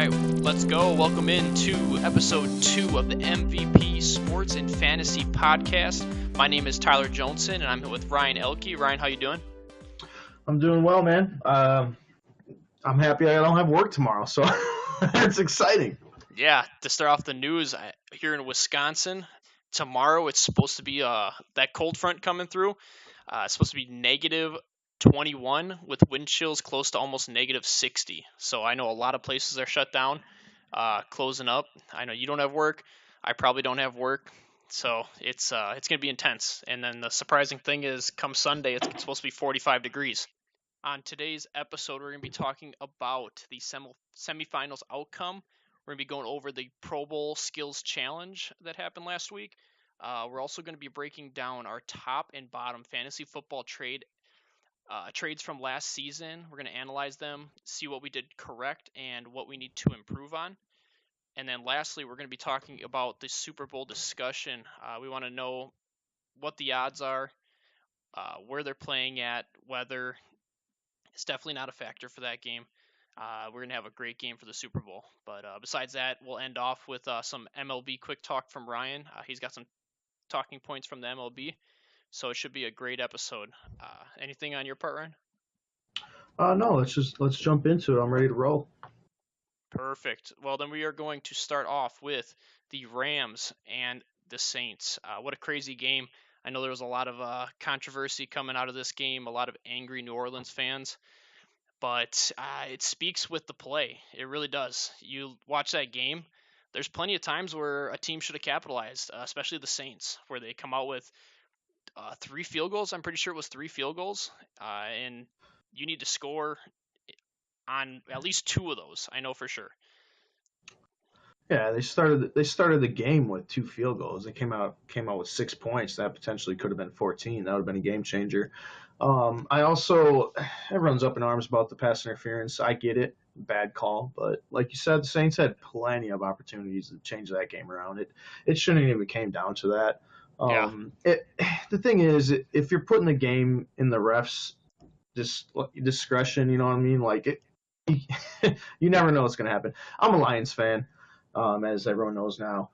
right, let's go. Welcome into episode 2 of the MVP Sports and Fantasy Podcast. My name is Tyler Johnson, and I'm here with Ryan Elke. Ryan, how you doing? I'm doing well, man. I'm happy I don't have work tomorrow, so it's exciting. Yeah, to start off the news, here in Wisconsin, tomorrow it's supposed to be that cold front coming through. It's supposed to be negative 21 with wind chills close to almost negative 60. So I know a lot of places are shut down, closing up. I know you don't have work. I probably don't have work. So it's going to be intense. And then the surprising thing is come Sunday, it's supposed to be 45 degrees. On today's episode, we're going to be talking about the semifinals outcome. We're going to be going over the Pro Bowl Skills Challenge that happened last week. We're also going to be breaking down our top and bottom fantasy football trades from last season. We're going to analyze them, see what we did correct and what we need to improve on. And then lastly, we're going to be talking about the Super Bowl discussion. We want to know what the odds are, where they're playing at, whether it's definitely not a factor for that game. We're going to have a great game for the Super Bowl. But besides that, we'll end off with some MLB quick talk from Ryan. He's got some talking points from the MLB. So it should be a great episode. Anything on your part, Ryan? No, let's jump into it. I'm ready to roll. Perfect. Well, then we are going to start off with the Rams and the Saints. What a crazy game. I know there was a lot of controversy coming out of this game, a lot of angry New Orleans fans. But it speaks with the play. It really does. You watch that game, there's plenty of times where a team should have capitalized, especially the Saints, where they come out with 3 field goals. I'm pretty sure it was 3 field goals. And you need to score on at least 2 of those. I know for sure. Yeah, they started the game with 2 field goals. They came out with 6 points. That potentially could have been 14. That would have been a game changer. Everyone's up in arms about the pass interference. I get it, bad call, but like you said, the Saints had plenty of opportunities to change that game around. It shouldn't even came down to that. The thing is, if you're putting the game in the refs' discretion, you know what I mean? Like you never know what's going to happen. I'm a Lions fan, as everyone knows now.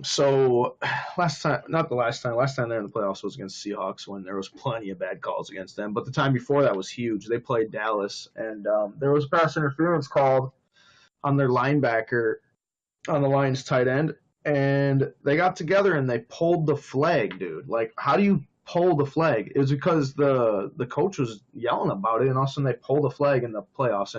So last time they're in the playoffs was against Seahawks when there was plenty of bad calls against them. But the time before that was huge. They played Dallas, and there was pass interference called on their linebacker on the Lions tight end, and they got together and they pulled the flag, dude. Like, how do you pull the flag? It was because the coach was yelling about it, and all of a sudden they pulled the flag in the playoffs.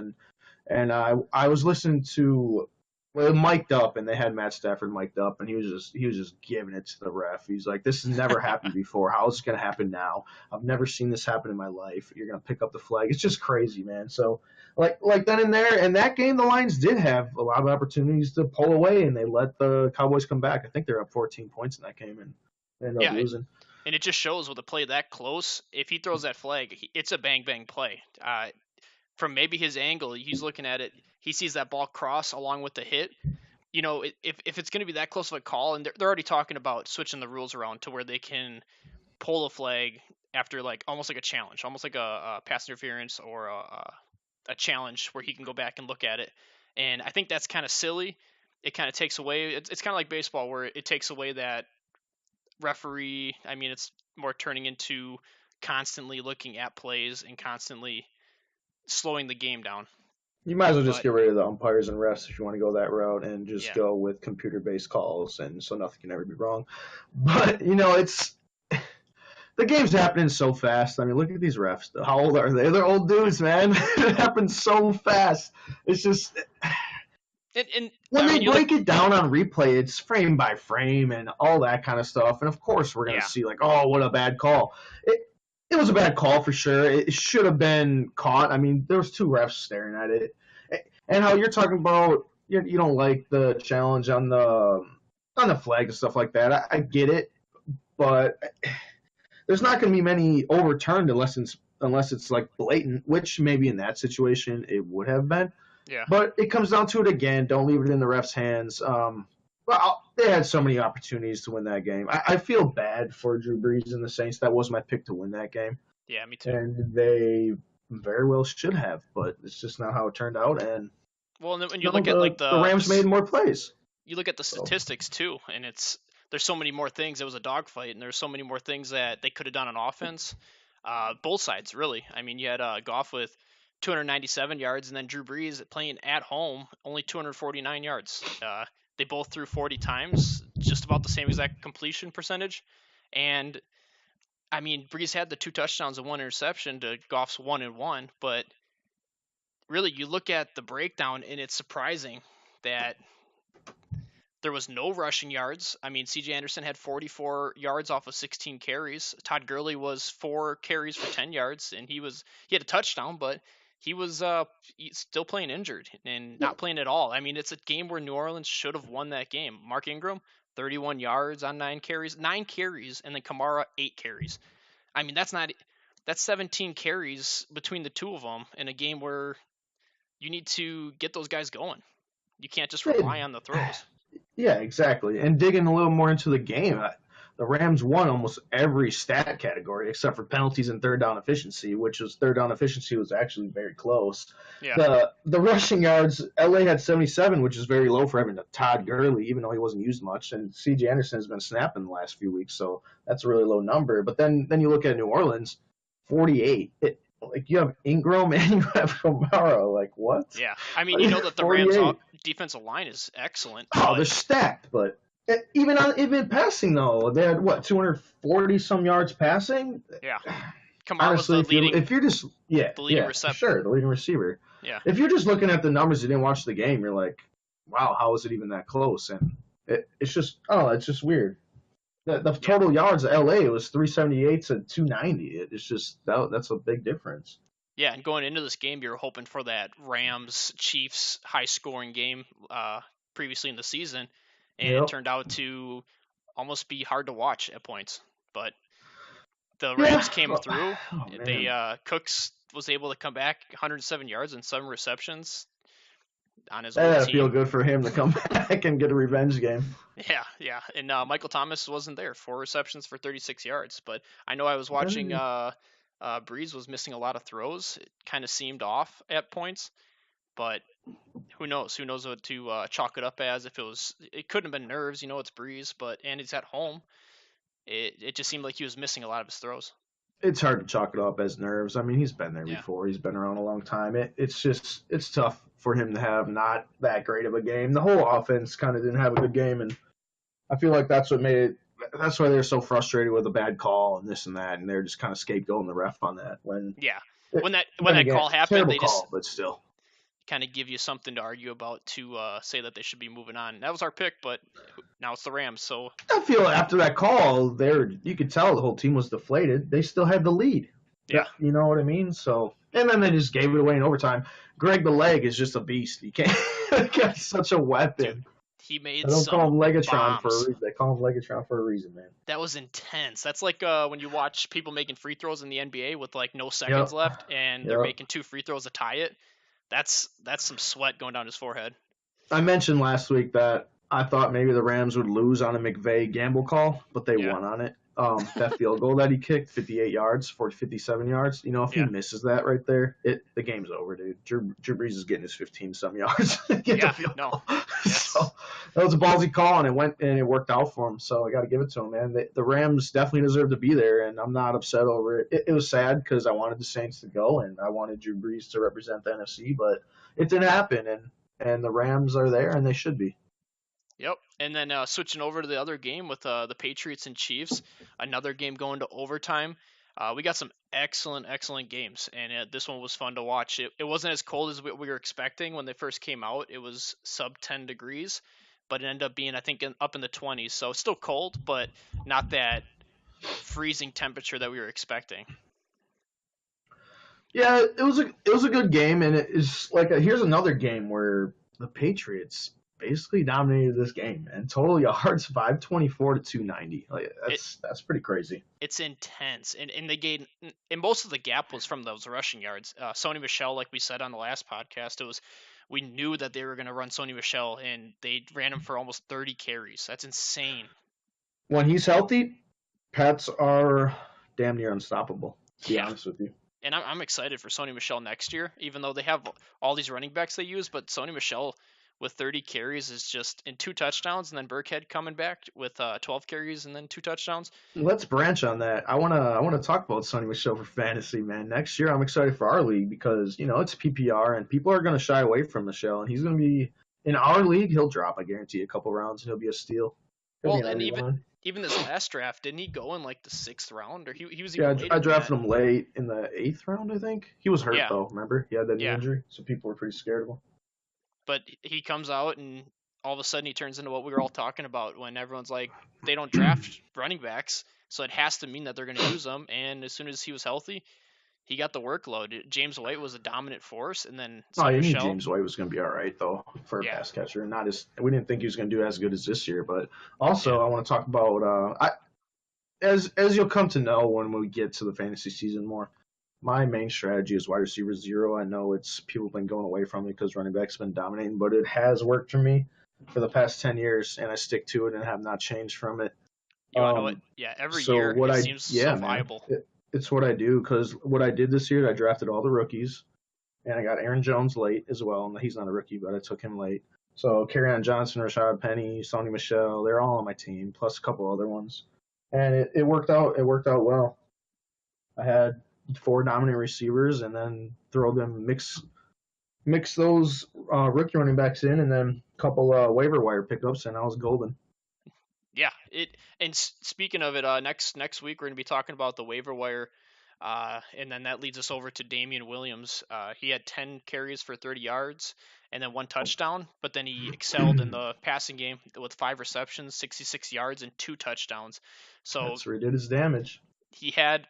And I was listening to. Well, mic'd up, and they had Matt Stafford mic'd up, and he was just giving it to the ref. He's like, "This has never happened before. How is it going to happen now? I've never seen this happen in my life. You're going to pick up the flag." It's just crazy, man. So, like then and there, in that game, the Lions did have a lot of opportunities to pull away, and they let the Cowboys come back. I think they're up 14 points in that game, and they ended up losing. And it just shows with a play that close, if he throws that flag, it's a bang play. From maybe his angle, he's looking at it. He sees that ball cross along with the hit. You know, if it's going to be that close of a call, and they're already talking about switching the rules around to where they can pull a flag after almost like a challenge, almost like a pass interference or a challenge where he can go back and look at it. And I think that's kind of silly. It kind of takes away. It's kind of like baseball where it takes away that referee. I mean, it's more turning into constantly looking at plays and constantly slowing the game down. You might as well just get rid of the umpires and refs if you want to go that route and just go with computer-based calls, and so nothing can ever be wrong. But, it's the game's happening so fast. I mean, look at these refs. How old are they? They're old dudes, man. It happens so fast. It's just when they break it down on replay, it's frame by frame and all that kind of stuff. And of course, we're gonna see what a bad call. It was a bad call for sure. It should have been caught. I mean, there was 2 refs staring at it. And how you're talking about you don't like the challenge on the flag and stuff like that. I get it, but there's not going to be many overturned unless it's like blatant, which maybe in that situation it would have been. Yeah. But it comes down to it again. Don't leave it in the refs' hands. Well, they had so many opportunities to win that game. I feel bad for Drew Brees and the Saints. That was my pick to win that game. Yeah, me too. And they very well should have, but it's just not how it turned out. And Well, and then when you No, look at like the Rams made more plays. You look at the statistics too, and there's so many more things. It was a dogfight, and there's so many more things that they could have done on offense. Both sides, really. I mean, you had Goff with 297 yards, and then Drew Brees playing at home, only 249 yards. They both threw 40 times, just about the same exact completion percentage. And I mean, Brees had the 2 touchdowns and 1 interception to Goff's 1 and 1, but really, you look at the breakdown, and it's surprising that there was no rushing yards. I mean, C.J. Anderson had 44 yards off of 16 carries. Todd Gurley was 4 carries for 10 yards, and he had a touchdown, but he was still playing injured and not playing at all. I mean, it's a game where New Orleans should have won that game. Mark Ingram, 31 yards on 9 carries, and then Kamara 8 carries. I mean, that's 17 carries between the two of them in a game where you need to get those guys going. You can't just rely on the throws. Yeah, exactly. And digging a little more into the game, the Rams won almost every stat category except for penalties and third down efficiency, third down efficiency was actually very close. Yeah. The rushing yards, LA had 77, which is very low for having Todd Gurley, even though he wasn't used much, and C.J. Anderson has been snapping the last few weeks, so that's a really low number. But then you look at New Orleans, 48. Like, you have Ingram and you have Kamara. Like, what? Yeah. I mean, you know that the Rams defensive line is excellent. Oh, they're stacked, but even passing, though, they had, 240 some yards passing? Yeah. Kamara honestly, was the leading receiver. Sure, the leading receiver. Yeah. If you're just looking at the numbers, you didn't watch the game, you're like, wow, how is it even that close? And it's just weird. The total yards of LA was 378 to 290. It's just that's a big difference. Yeah, and going into this game, you were hoping for that Rams-Chiefs high-scoring game previously in the season, and it turned out to almost be hard to watch at points. But the Rams came through. Cooks was able to come back 107 yards and 7 receptions on his own team. Feel good for him to come back and get a revenge game. Yeah. And Michael Thomas wasn't there. 4 receptions for 36 yards. But I know I was watching Brees was missing a lot of throws. It kind of seemed off at points. But who knows? Who knows what to chalk it up as? It couldn't have been nerves. You know, it's Brees, and he's at home. It just seemed like he was missing a lot of his throws. It's hard to chalk it up as nerves. I mean, he's been there before. He's been around a long time. It's tough for him to have not that great of a game. The whole offense kind of didn't have a good game, and I feel like that's what made it. That's why they're so frustrated with a bad call and this and that, and they're just kind of scapegoating the ref on that. When that call happened, they just but still kind of give you something to argue about to say that they should be moving on. That was our pick, but now it's the Rams. So I feel after that call, you could tell the whole team was deflated. They still had the lead. Yeah, you know what I mean. So and then they just gave it away in overtime. Greg the Leg is just a beast. You can't. He's such a weapon. Dude, he made. They don't call him Legatron bombs. for a reason. They call him Legatron for a reason, man. That was intense. That's like when you watch people making free throws in the NBA with like no seconds left, and they're making 2 free throws to tie it. That's some sweat going down his forehead. I mentioned last week that I thought maybe the Rams would lose on a McVay gamble call, but they won on it. That field goal that he kicked, 58 yards, 57 yards. You know, if he misses that right there, the game's over, dude. Drew Brees is getting his 15-some yards. So that was a ballsy call, and it worked out for him. So I got to give it to him, man. The Rams definitely deserve to be there, and I'm not upset over it. It was sad because I wanted the Saints to go, and I wanted Drew Brees to represent the NFC, but it didn't happen, and the Rams are there, and they should be. Yep, and then switching over to the other game with the Patriots and Chiefs, another game going to overtime. We got some excellent games, and this one was fun to watch. It wasn't as cold as we were expecting when they first came out. It was sub 10 degrees, but it ended up being, I think, up in the 20s. So it's still cold, but not that freezing temperature that we were expecting. Yeah, it was a good game, and it is like here's another game where the Patriots basically dominated this game, and total yards 524 to 290. Like that's pretty crazy. It's intense, and they gained, and most of the gap was from those rushing yards. Sony Michel, like we said on the last podcast, we knew that they were going to run Sony Michel, and they ran him for almost 30 carries. That's insane. When he's healthy, Pats are damn near unstoppable. To be honest with you. And I'm excited for Sony Michel next year, even though they have all these running backs they use. But Sony Michel with 30 carries is just in 2 touchdowns, and then Burkhead coming back with 12 carries and then 2 touchdowns. Let's branch on that. I wanna talk about Sonny Michel for fantasy, man. Next year, I'm excited for our league because it's PPR and people are gonna shy away from Michel, and he's gonna be in our league. He'll drop, I guarantee, a couple rounds, and he'll be a steal. He'll be Well, an and RB1. even this last draft, didn't he go in like the 6th round, or he was Yeah, even later I than drafted that? him late in the 8th round, I think. He was hurt Yeah, though. Remember, he had that knee yeah. injury, so people were pretty scared of him. But he comes out and all of a sudden he turns into what we were all talking about when everyone's like, they don't draft running backs, so it has to mean that they're going to use them. And as soon as he was healthy, he got the workload. James White was a dominant force, and then Oh, Sonny you knew Michel. James White was going to be all right though for a Yeah, pass catcher. Not as we didn't think he was going to do as good as this year, but also yeah, I want to talk about as you'll come to know when we get to the fantasy season more. My main strategy is wide receiver 0. I know it's people have been going away from it because running backs have been dominating, but it has worked for me for the past 10 years, and I stick to it and have not changed from it. you want to know what? Yeah, every So year what it I seems yeah, so man, viable. it's what I do because what I did this year, I drafted all the rookies, and I got Aaron Jones late as well. And he's not a rookie, but I took him late. So Kerryon Johnson, Rashad Penny, Sony Michel, they're all on my team, plus a couple other ones, and it worked out. It worked out well. I had 4 dominant receivers, and then throw them mix those rookie running backs in, and then a couple waiver wire pickups, and I was golden. Yeah, speaking of it, next week we're gonna be talking about the waiver wire, and then that leads us over to Damian Williams. He had 10 carries for 30 yards and then 1 touchdown, but then he excelled in the passing game with 5 receptions, 66 yards, and 2 touchdowns. So That's where he did his damage. he had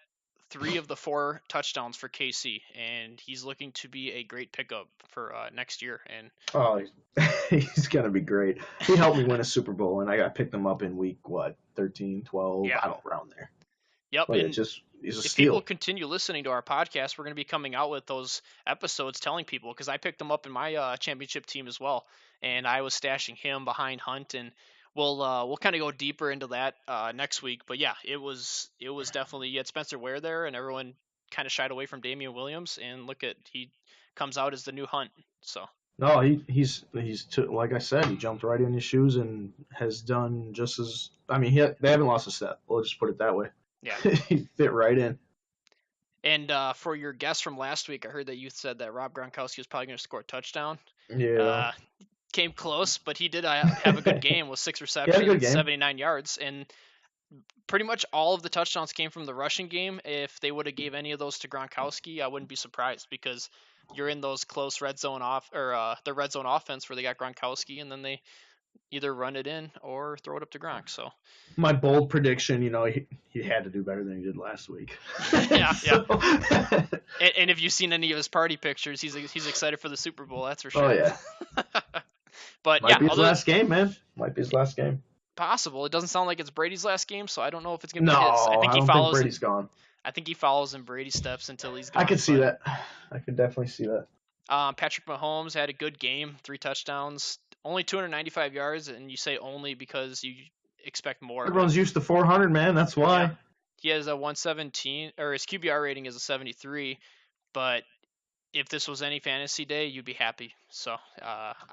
3 of the 4 touchdowns for KC, and he's looking to be a great pickup for next year. And Oh, he's gonna be great. He helped me win a Super Bowl, and I got picked him up in week 13, 12, yeah, I don't around there. yep, But and he's a if people steal. continue listening to our podcast, we're going to be coming out with those episodes telling people because I picked him up in my championship team as well, and I was stashing him behind Hunt, and we'll kind of go deeper into that next week. But yeah, it was definitely you had Spencer Ware there, and everyone kind of shied away from Damian Williams, and look at he comes out as the new Hunt. So No, he's like I said, he jumped right in his shoes and has done just as. I mean, they haven't lost a step. We'll just put it that way. yeah. He fit right in. And for your guess from last week, I heard that you said that Rob Gronkowski was probably going to score a touchdown. Yeah. Came close, but he did have a good game with 6 He had a good receptions, game. 79 yards, and pretty much all of the touchdowns came from the rushing game. If they would have gave any of those to Gronkowski, I wouldn't be surprised because you're in those close red zone the red zone offense where they got Gronkowski, and then they either run it in or throw it up to Gronk. So My bold prediction, he had to do better than he did last week. yeah, So- and if you've seen any of his party pictures, he's excited for the Super Bowl. That's for sure. Oh yeah. But Might yeah, be his last game, man. Might be his last game. possible. It doesn't sound like it's Brady's last game, so I don't know if it's gonna be No, his. I think he don't follows. think Brady's gone. I think he follows in Brady's steps until he's gone. I could see but, that. I could definitely see that. Patrick Mahomes had a good game, 3 touchdowns, only 295 yards, and you say only because you expect more. Everyone's used to 400, man. That's why. Yeah. He has a 117, or his QBR rating is a 73, but if this was any fantasy day, you'd be happy. So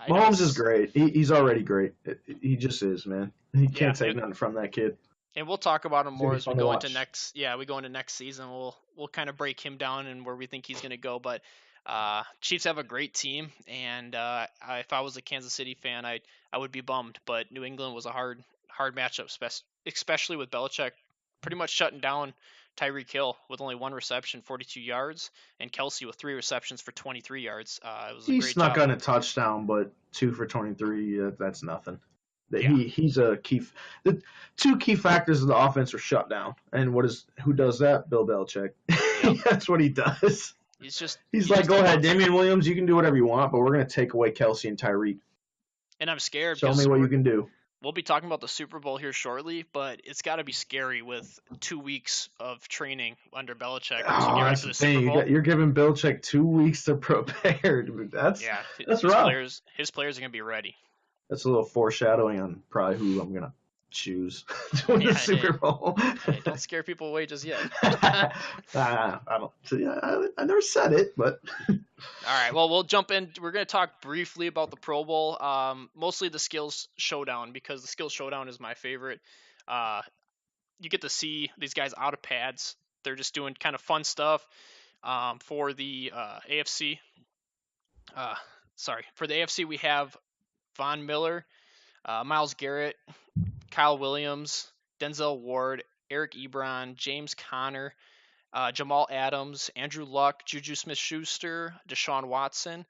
Mahomes is great. He's already great. He just is, man. You Yeah, can't take nothing from that kid. and we'll talk about him It's gonna more be as we fun to go into watch. we go into next season. We'll kind of break him down and where we think he's going to go. But Chiefs have a great team, and if I was a Kansas City fan, I would be bummed. But New England was a hard matchup, especially with Belichick pretty much shutting down Tyreek Hill with only 1 reception, 42 yards, and Kelsey with 3 receptions for 23 yards. It was a He great snuck job. on a touchdown, but 2 for 23. That's nothing. Yeah. He's a key. The 2 key factors of the offense are shut down, and who does that? Bill Belichick. That's what he does. He's like, just go the ahead, most- Damian Williams. You can do whatever you want, but we're going to take away Kelsey and Tyreek. And I'm scared Show because me what you can do. we'll be talking about the Super Bowl here shortly, but it's got to be scary with 2 weeks of training under Belichick once you get ready That's for the the Super thing. Bowl. You're giving Belichick 2 weeks to prepare. Dude. That's His rough. players are going to be ready. That's a little foreshadowing on probably who I'm gonna shoes to win the Super Bowl. Hey, don't scare people away just yet. I don't. I never said it, but. All right. Well, we'll jump in. We're going to talk briefly about the Pro Bowl. Mostly the Skills Showdown, because the Skills Showdown is my favorite. You get to see these guys out of pads. They're just doing kind of fun stuff. For the AFC. For the AFC, we have Von Miller, Myles Garrett, Kyle Williams, Denzel Ward, Eric Ebron, James Conner, Jamal Adams, Andrew Luck, Juju Smith-Schuster, Deshaun Watson,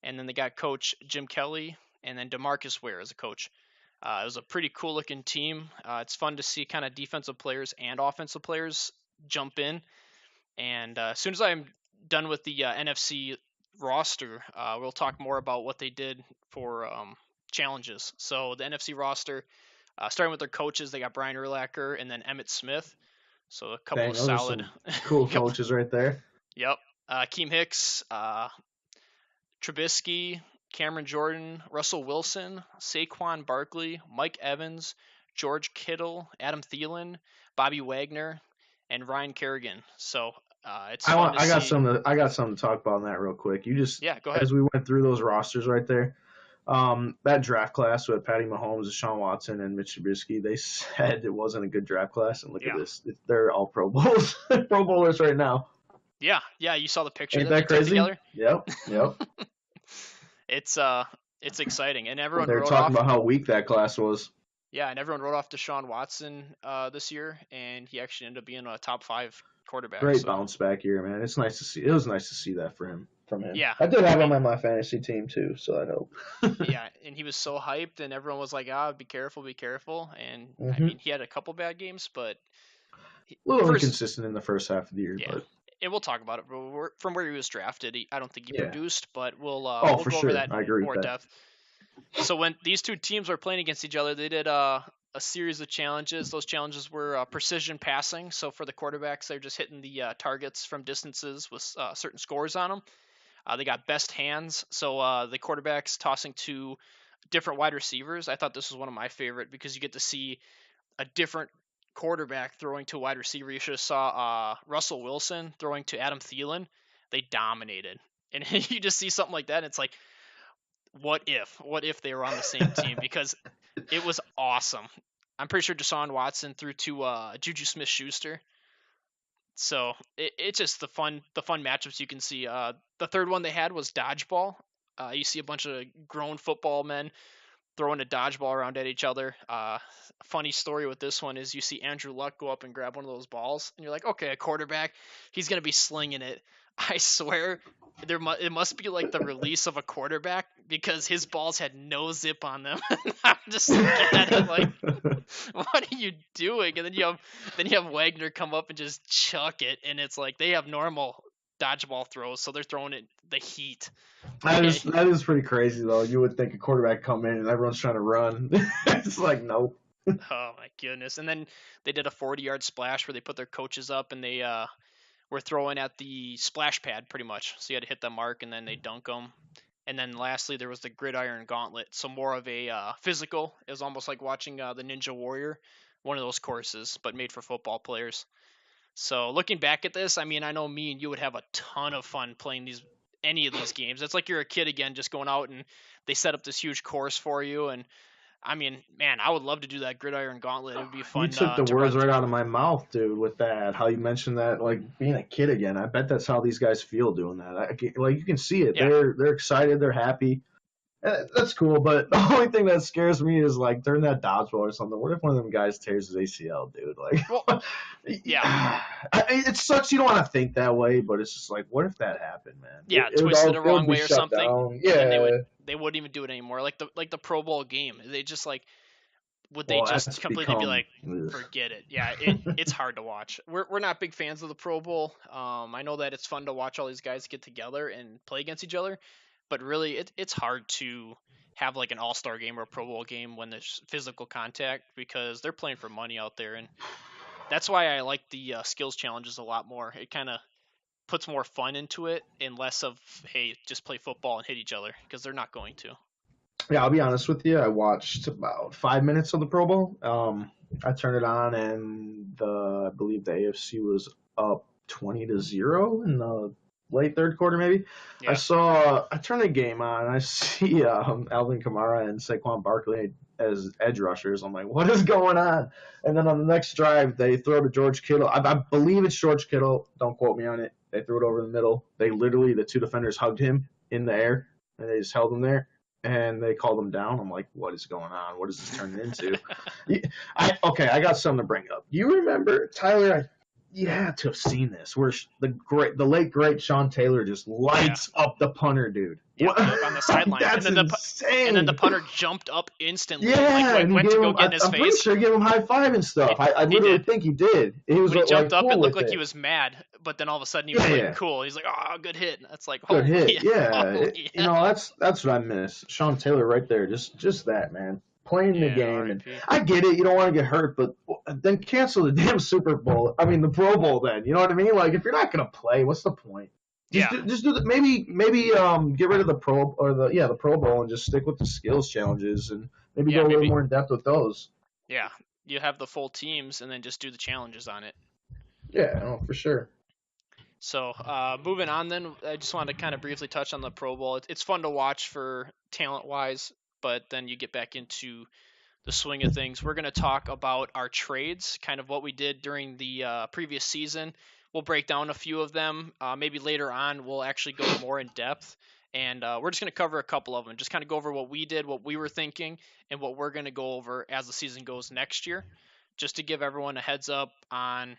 and then they got Coach Jim Kelly, and then DeMarcus Ware as a coach. It was a pretty cool looking team. It's fun to see kind of defensive players and offensive players jump in. And as soon as I'm done with the NFC roster, we'll talk more about what they did for challenges. So the NFC roster, starting with their coaches, they got Brian Urlacher and then Emmitt Smith. So a couple of solid, cool coaches right there. Yep. Keem Hicks, Trubisky, Cameron Jordan, Russell Wilson, Saquon Barkley, Mike Evans, George Kittle, Adam Thielen, Bobby Wagner, and Ryan Kerrigan. So it's fun to see. I got something to talk about on that real quick. Go ahead. As we went through those rosters right there, that draft class with Patty Mahomes, Deshaun Watson, and Mitch Trubisky, they said it wasn't a good draft class, and look at this. They're all Pro Bowls, Pro Bowlers right now. Yeah, you saw the picture. Ain't that crazy? Together? Yep. It's exciting, and everyone. They're talking about how weak that class was. Yeah, and everyone wrote off Deshaun Watson this year, and he actually ended up being a top 5 quarterback. Great bounce back year, man. It's nice to see. It was nice to see that from him. Yeah, I did have him on my fantasy team too, so I hope. Yeah, and he was so hyped, and everyone was like, be careful. And I mean, he had a couple bad games, but a little inconsistent in the first half of the year. Yeah. But and we'll talk about it. From where he was drafted, I don't think he produced, but we'll go over that in more depth. So when these two teams were playing against each other, they did a series of challenges. Those challenges were precision passing. So for the quarterbacks, they're just hitting the targets from distances with certain scores on them. They got best hands. So the quarterbacks tossing to different wide receivers. I thought this was one of my favorite because you get to see a different quarterback throwing to a wide receiver. You should have saw Russell Wilson throwing to Adam Thielen. They dominated. And you just see something like that, and it's like, what if they were on the same team? Because it was awesome. I'm pretty sure Deshaun Watson threw to Juju Smith-Schuster. So it's just the fun matchups you can see. The third one they had was dodgeball. You see a bunch of grown football men throwing a dodgeball around at each other. Funny story with this one is you see Andrew Luck go up and grab one of those balls, and you're like, okay, a quarterback, he's going to be slinging it. I swear it must be like the release of a quarterback because his balls had no zip on them. I'm just looking at it like, what are you doing? And then you have Wagner come up and just chuck it, and it's like they have normal dodgeball throws, so they're throwing it the heat. That is pretty crazy though. You would think a quarterback come in and everyone's trying to run. It's like nope. Oh my goodness! And then they did a 40-yard splash where they put their coaches up and they were throwing at the splash pad pretty much. So you had to hit the mark and then they dunk them. And then lastly, there was the gridiron gauntlet. So more of a physical. It was almost like watching the Ninja Warrior, one of those courses, but made for football players. So looking back at this, I mean, I know me and you would have a ton of fun playing any of these games. It's like you're a kid again, just going out and they set up this huge course for you. And I mean, man, I would love to do that gridiron gauntlet. It would be fun. You took the words right out of my mouth, dude, with that. How you mentioned that, like being a kid again. I bet that's how these guys feel doing that. Like you can see it. Yeah. They're excited. They're happy. That's cool, but the only thing that scares me is like during that dodgeball or something. What if one of them guys tears his ACL, dude? Like, well, yeah, it sucks. You don't want to think that way, but it's just like, what if that happened, man? Yeah, twisted the wrong way or something. Down. Yeah, they wouldn't even do it anymore. Like the Pro Bowl game, they just like they just completely be like, forget it. Yeah, it's hard to watch. We're not big fans of the Pro Bowl. I know that it's fun to watch all these guys get together and play against each other. But really, it's hard to have like an all-star game or a Pro Bowl game when there's physical contact because they're playing for money out there. And that's why I like the skills challenges a lot more. It kind of puts more fun into it and less of, hey, just play football and hit each other because they're not going to. Yeah, I'll be honest with you. I watched about 5 minutes of the Pro Bowl. I turned it on, and I believe the AFC was up 20-0 in the late third quarter, maybe. Yeah. I turned the game on, and I see Alvin Kamara and Saquon Barkley as edge rushers. I'm like, what is going on? And then on the next drive, they throw to George Kittle. I believe it's George Kittle. Don't quote me on it. They threw it over the middle. The two defenders hugged him in the air, and they just held him there, and they called him down. I'm like, what is going on? What is this turning into? I got something to bring up. You remember, Tyler? You had to have seen this, where the late great Sean Taylor just lights up the punter, dude. Yeah, on the sideline. That's insane. And then the punter jumped up instantly. Yeah, and went to go get in his face. I'm pretty sure he gave him high five and stuff. I literally think he did. He was when he jumped up, cool it looked like he was mad, but then all of a sudden he was like, cool. He's like, oh, good hit. That's like, good hit. Yeah. You know, that's what I miss. Sean Taylor right there. Just that, man. Playing the game, and I get it. You don't want to get hurt, but then cancel the damn Super Bowl. I mean, the Pro Bowl. Then you know what I mean. Like, if you're not gonna play, what's the point? Just do the, maybe get rid of the the Pro Bowl and just stick with the skills challenges and maybe go a little more in depth with those. Yeah, you have the full teams and then just do the challenges on it. Yeah, no, for sure. So moving on, then I just wanted to kind of briefly touch on the Pro Bowl. It's fun to watch for talent wise, but then you get back into the swing of things. We're going to talk about our trades, kind of what we did during the previous season. We'll break down a few of them. Maybe later on, we'll actually go more in depth. And we're just going to cover a couple of them. Just kind of go over what we did, what we were thinking, and what we're going to go over as the season goes next year. Just to give everyone a heads up on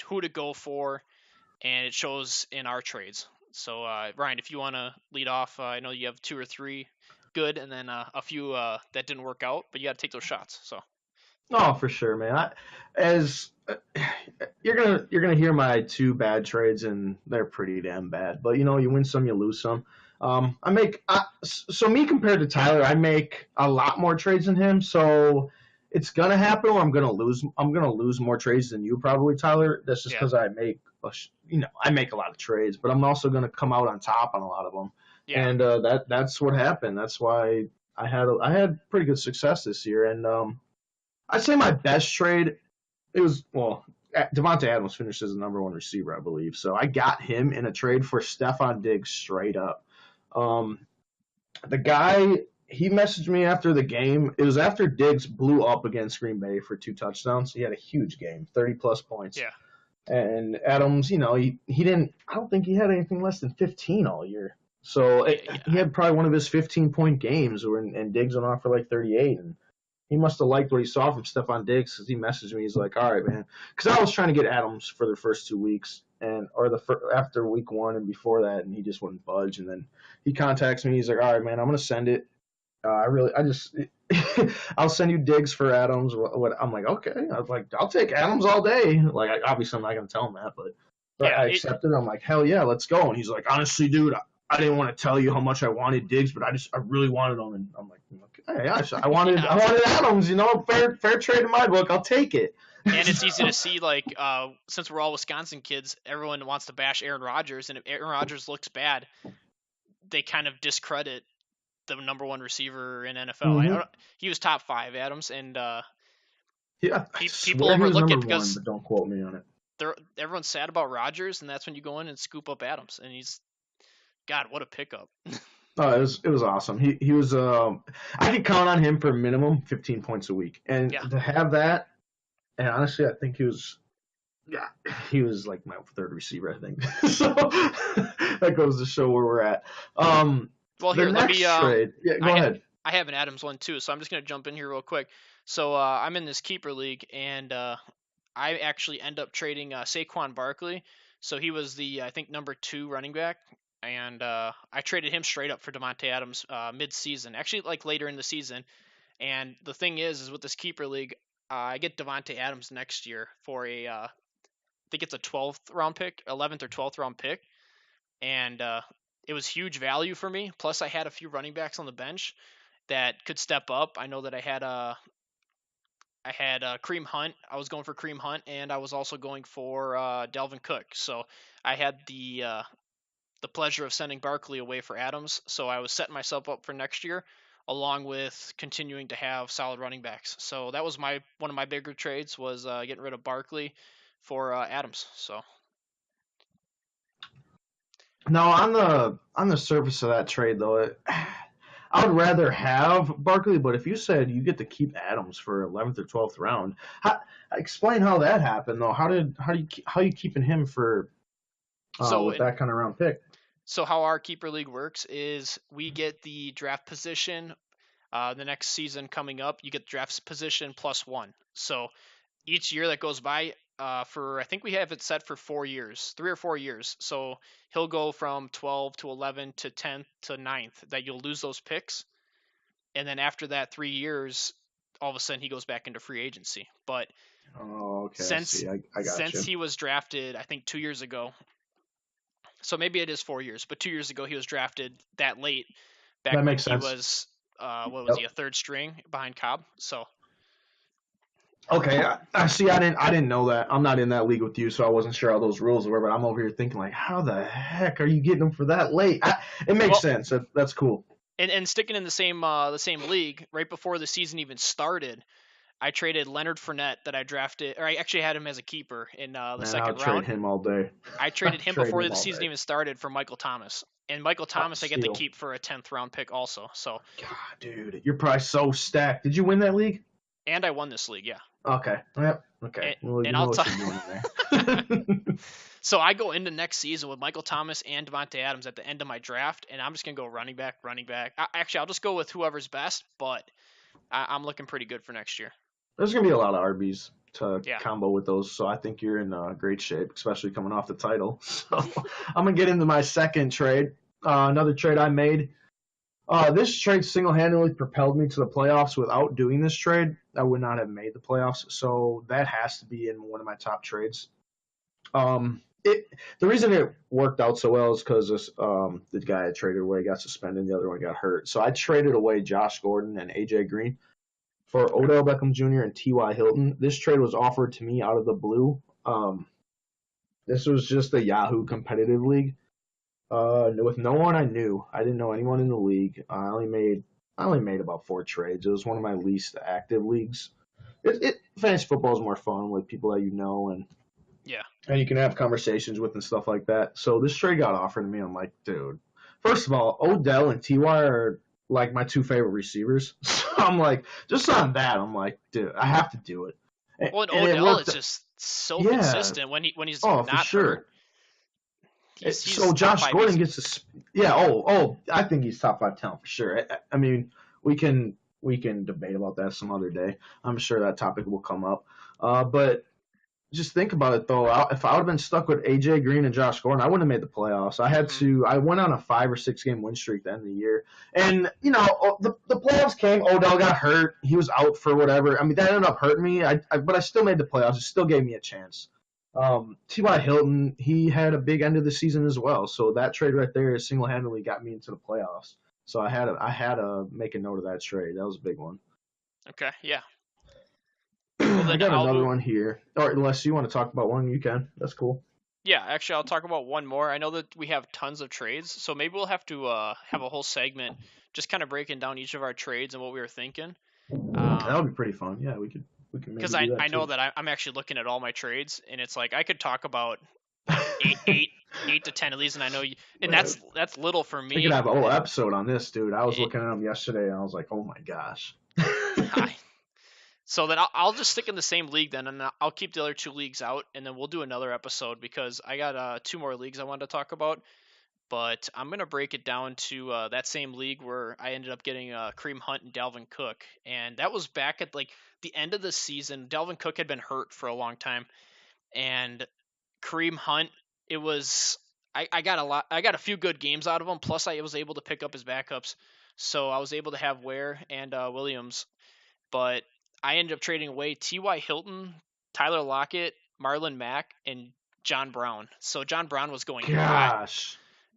who to go for, and it shows in our trades. So, Ryan, if you want to lead off, I know you have 2 or 3 good, and then a few that didn't work out, but you got to take those shots. So. Oh, for sure, man. You're gonna hear my 2 bad trades, and they're pretty damn bad. But you win some, you lose some. So me compared to Tyler, I make a lot more trades than him. So it's gonna happen where I'm gonna lose. I'm gonna lose more trades than you probably, Tyler. That's just because I make a lot of trades, but I'm also gonna come out on top on a lot of them. Yeah. And that's what happened. That's why I had pretty good success this year. And I'd say my best trade, Davante Adams finished as the number 1 receiver, I believe. So I got him in a trade for Stefon Diggs straight up. The guy, he messaged me after the game. It was after Diggs blew up against Green Bay for 2 touchdowns. He had a huge game, 30-plus points. Yeah. And Adams, he didn't – I don't think he had anything less than 15 all year. So he had probably one of his 15-point games, and Diggs went off for like 38, and he must have liked what he saw from Stefon Diggs because he messaged me. He's like, all right, man. Because I was trying to get Adams for the first 2 weeks after week 1 and before that, and he just wouldn't budge. And then he contacts me. He's like, all right, man, I'm going to send it. I'll send you Diggs for Adams. I'm like, okay. I was like, I'll take Adams all day. Like, obviously I'm not going to tell him that, but I accepted. I'm like, hell yeah, let's go. And he's like, honestly, dude, I didn't want to tell you how much I wanted Diggs, but I really wanted him. And I'm like, okay, I wanted Adams, fair trade in my book. I'll take it. And it's easy to see, like, since we're all Wisconsin kids, everyone wants to bash Aaron Rodgers. And if Aaron Rodgers looks bad, they kind of discredit the number 1 receiver in NFL. Mm-hmm. He was top 5, Adams. And people overlook it because but don't quote me on it. Everyone's sad about Rodgers, and that's when you go in and scoop up Adams. And God, what a pickup. Oh, it was awesome. He was I could count on him for minimum 15 points a week. And to have that, and honestly I think he was like my 3rd receiver, I think. So that goes to show where we're at. Well, here, let me trade. Yeah, go ahead. I have an Adams one too, so I'm just going to jump in here real quick. So I'm in this keeper league, and I actually end up trading Saquon Barkley. So he was the, I think, number 2 running back. And I traded him straight up for Davante Adams mid-season, actually like later in the season. And the thing is with this keeper league, I get Davante Adams next year for I think it's a 12th round pick, 11th or 12th round pick. And it was huge value for me. Plus I had a few running backs on the bench that could step up. I know that I had Kareem Hunt. I was going for Kareem Hunt, and I was also going for Dalvin Cook. So I had the pleasure of sending Barkley away for Adams, so I was setting myself up for next year. along with continuing to have solid running backs. So that was one of my bigger trades was getting rid of Barkley for Adams. So now on the surface of that trade though, I would rather have Barkley, but if you said you get to keep Adams for 11th or 12th round, explain how that happened though. How you keeping him for with that kind of round pick? So how our keeper league works is we get the draft position. The next season coming up, you get the draft position +1. So each year that goes by, I think we have it set for 4 years, 3 or 4 years. So he'll go from 12 to 11 to 10th to 9th. That you'll lose those picks, and then after that 3 years, all of a sudden he goes back into free agency. But since he was drafted, I think 2 years ago. So maybe it is 4 years, but 2 years ago he was drafted that late. Back that makes when sense. He was what was he, a third string behind Cobb? So okay, I see. I didn't know that. I'm not in that league with you, so I wasn't sure how those rules were. But I'm over here thinking like, how the heck are you getting them for that late? It makes sense. That's cool. And sticking in the same league, right before the season even started, I traded Leonard Fournette that I drafted, or I actually had him as a keeper in the second round. I'll trade him all day. I traded him before the season even started for Michael Thomas. And Michael Thomas I get to keep for a 10th round pick also. So, God, dude, you're probably so stacked. Did you win that league? And I won this league, yeah. Okay. Yep. Okay. And I'll tell you. So I go into next season with Michael Thomas and Davante Adams at the end of my draft, and I'm just gonna go running back. Actually, I'll just go with whoever's best, but I'm looking pretty good for next year. There's gonna be a lot of RBs to combo with those, so I think you're in great shape, especially coming off the title. So I'm gonna get into my second trade. Another trade I made. This trade single-handedly propelled me to the playoffs. Without doing this trade, I would not have made the playoffs. So that has to be in one of my top trades. The reason it worked out so well is because the guy I traded away got suspended, the other one got hurt. So I traded away Josh Gordon and AJ Green for Odell Beckham Jr. and T.Y. Hilton. This trade was offered to me out of the blue. This was just a Yahoo competitive league. With no one I knew. I didn't know anyone in the league. I only made about 4 trades. It was one of my least active leagues. Fantasy football is more fun with people that you know and you can have conversations with and stuff like that. So this trade got offered to me. I'm like, dude. First of all, Odell and T.Y. are like my 2 favorite receivers. So I'm like, just on that, I'm like, dude, I have to do it. Well, and Odell is just so consistent when he's not for sure. hurt. So Josh Gordon gets this. Yeah. I think he's top 5 talent for sure. I mean, we can debate about that some other day. I'm sure that topic will come up. But just think about it though. If I would have been stuck with AJ Green and Josh Gordon, I wouldn't have made the playoffs. I went on a 5 or 6 game win streak at the end of the year, and the playoffs came. Odell got hurt. He was out for whatever. I mean, that ended up hurting me. But I still made the playoffs. It still gave me a chance. T.Y. Hilton, he had a big end of the season as well. So that trade right there single-handedly got me into the playoffs. So I had to make a note of that trade. That was a big one. Okay, yeah. Well, I got another one here. Or unless you want to talk about one, you can. That's cool. Yeah, actually, I'll talk about one more. I know that we have tons of trades, so maybe we'll have to have a whole segment just kind of breaking down each of our trades and what we were thinking. That would be pretty fun. Yeah, we could. Because I know that I'm actually looking at all my trades, and it's like I could talk about 8 to 10 of these, and I know you, and that's little for me. We could have a whole episode on this, dude. I was looking at them yesterday, and I was like, oh my gosh. So then I'll just stick in the same league then, and I'll keep the other 2 leagues out, and then we'll do another episode because I got 2 more leagues I wanted to talk about. But I'm gonna break it down to that same league where I ended up getting Kareem Hunt and Dalvin Cook, and that was back at like the end of the season. Dalvin Cook had been hurt for a long time, and Kareem Hunt, it was I got a few good games out of him. Plus, I was able to pick up his backups, so I was able to have Ware and Williams. But I ended up trading away T.Y. Hilton, Tyler Lockett, Marlon Mack, and John Brown. So John Brown was going gosh.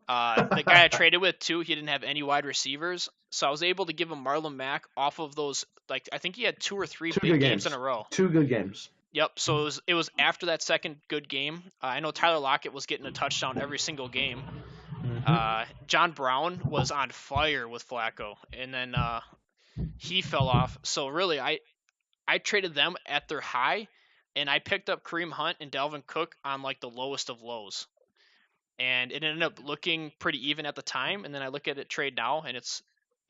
The guy I traded with too, he didn't have any wide receivers, so I was able to give him Marlon Mack off of those. Like I think he had 2 or 3 big games in a row. 2 good games. Yep. So it was after that second good game. I know Tyler Lockett was getting a touchdown every single game. John Brown was on fire with Flacco, and then he fell off. So really, I traded them at their high, and I picked up Kareem Hunt and Dalvin Cook on like the lowest of lows. And it ended up looking pretty even at the time. And then I look at it trade now, and it's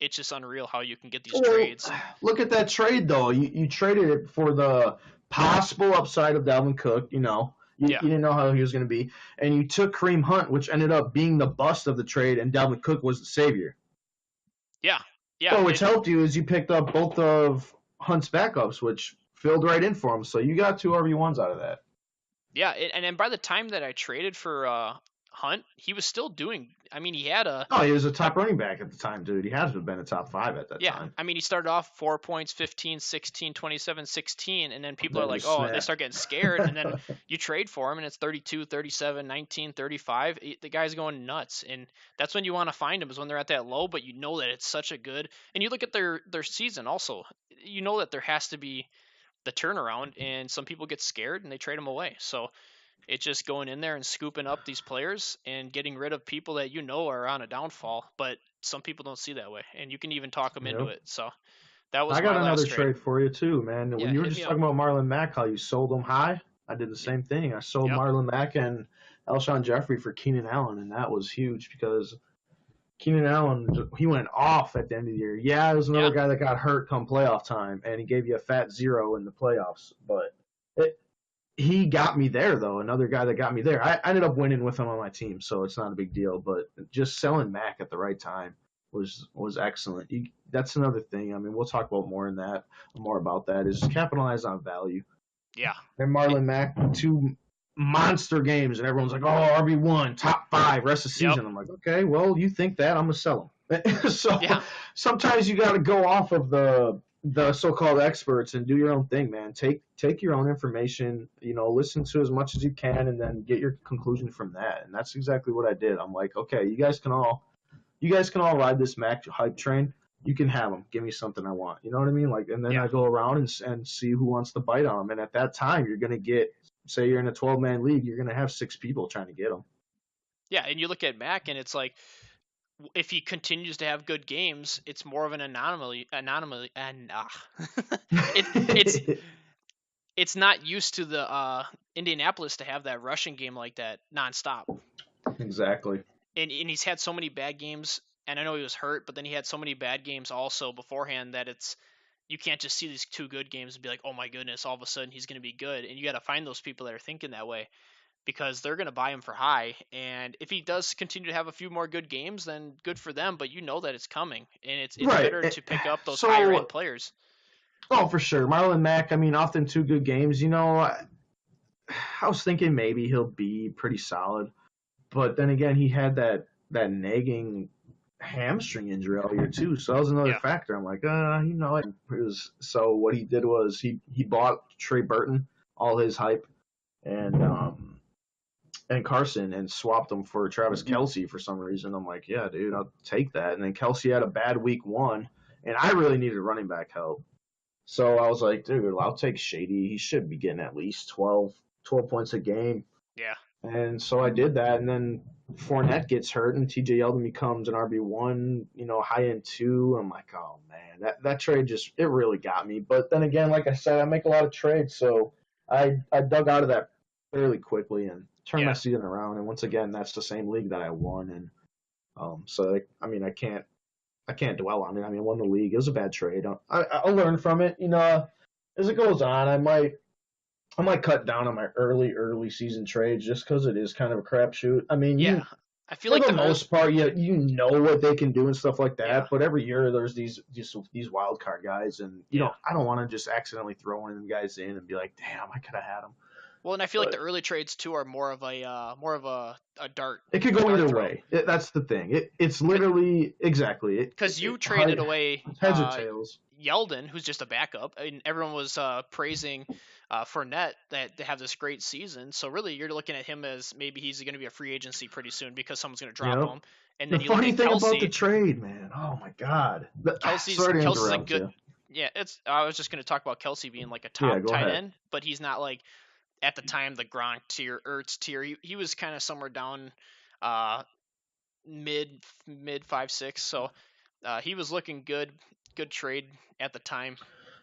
just unreal how you can get these Well, trades. look at that trade though. You traded it for the possible upside of Dalvin Cook. You didn't know how he was going to be, and you took Kareem Hunt, which ended up being the bust of the trade, and Dalvin Cook was the savior. Yeah, So which helped you is you picked up both of Hunt's backups, which filled right in for him. So you got 2 RB1s out of that. Yeah, and then by the time that I traded for Hunt, he was still doing. I mean, he had a. Oh, he was a top running back at the time, dude. He had to have been a top 5 at that time. I mean, he started off 4 points, 15, 16, 27, 16, and then people are like, oh, they start getting scared, and then you trade for him, and it's 32, 37, 19, 35. The guy's going nuts, and that's when you want to find him, is when they're at that low, but you know that it's such a good. And you look at their season also, you know that there has to be the turnaround, and some people get scared, and they trade him away. So it's just going in there and scooping up these players and getting rid of people that you know are on a downfall, but some people don't see that way, and you can even talk them into it. So that was. I got my another last trade for you too, man. Yeah, when you were just talking about Marlon Mack, how you sold him high, I did the same thing. I sold Marlon Mack and Alshon Jeffrey for Keenan Allen, and that was huge because Keenan Allen, he went off at the end of the year. Yeah, it was another guy that got hurt come playoff time, and he gave you a fat 0 in the playoffs, but he got me there, though. Another guy that got me there. I ended up winning with him on my team, so it's not a big deal. But just selling Mack at the right time was excellent. That's another thing. I mean, we'll talk about more about that. Is capitalize on value. Yeah. And Marlon Mack, 2 monster games, and everyone's like, "Oh, RB1, top 5, rest of the season." I'm like, "Okay, well, you think that? I'm gonna sell him." So sometimes you got to go off of the so-called experts and do your own thing, man. Take your own information, listen to as much as you can, and then get your conclusion from that. And that's exactly what I did. I'm like, okay, you guys can all ride this Mac hype train. You can have them. Give me something I want. You know what I mean? Like, and then I go around and see who wants to bite on them. And at that time, you're gonna get, say you're in a 12-man league, you're gonna have 6 people trying to get them. Yeah, and you look at Mac, and it's like, if he continues to have good games, it's more of an anomaly, and it's not used to the Indianapolis to have that rushing game like that nonstop. Exactly. And he's had so many bad games, and I know he was hurt, but then he had so many bad games also beforehand that you can't just see these 2 good games and be like, oh my goodness, all of a sudden he's going to be good. And you got to find those people that are thinking that way, because they're going to buy him for high. And if he does continue to have a few more good games, then good for them, but you know that it's coming, and it's better to pick up those higher end players. Oh, for sure. Marlon Mack, I mean, often 2 good games. I was thinking maybe he'll be pretty solid, but then again, he had that nagging hamstring injury all year too, so that was another factor. I'm like, so what he did was he bought Trey Burton, all his hype, and Carson, and swapped them for Travis Kelce for some reason. I'm like, yeah, dude, I'll take that. And then Kelce had a bad week 1, and I really needed running back help. So I was like, dude, I'll take Shady. He should be getting at least 12 points a game. Yeah. And so I did that, and then Fournette gets hurt, and TJ Yeldon becomes an RB1, high end 2. I'm like, oh, man, that trade it really got me. But then again, like I said, I make a lot of trades, so I dug out of that fairly quickly and turned my season around. And once again, that's the same league that I won. And so, I mean, I can't dwell on it. I mean, I won the league. It was a bad trade. I'll learn from it. As it goes on, I might cut down on my early season trades just because it is kind of a crapshoot. I mean, I feel like for the most part, you know what they can do and stuff like that. Yeah. But every year there's these wild card guys, and I don't want to just accidentally throw one of them guys in and be like, damn, I could have had them. Well, and I feel like the early trades too are more of a dart. It could go either way. That's the thing. It's literally exactly because you traded away heads or tails. Yeldon, who's just a backup, and everyone was praising Fournette that they have this great season. So really, you're looking at him as maybe he's going to be a free agency pretty soon because someone's going to drop him. And then the funny thing about the trade, man. Oh my God, Kelce's a good. Yeah, I was just going to talk about Kelce being like a top tight end, but he's not like at the time the Gronk tier, Ertz tier. He was kind of somewhere down mid 5-6. So he was looking good. good trade at the time.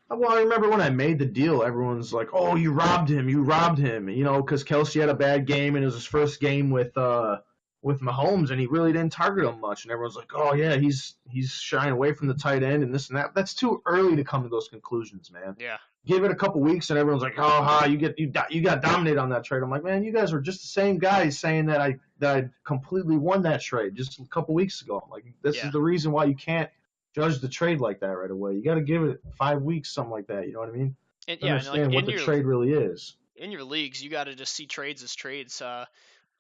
Well, I remember when I made the deal, everyone's like, "Oh, you robbed him! You robbed him!" You know, because Kelsey had a bad game and it was his first game with Mahomes, and he really didn't target him much. And everyone's like, "Oh yeah, he's shying away from the tight end and this and that." That's too early to come to those conclusions, man. Yeah. Give it a couple weeks, and everyone's like, "Oh, you got dominated on that trade." I'm like, man, you guys are just the same guys saying that I completely won that trade just a couple weeks ago. Like, this is the reason why you can't judge the trade like that right away. You got to give it 5 weeks, something like that. You know what I mean? And, Understand what the trade really is. In your leagues, you got to just see trades as trades.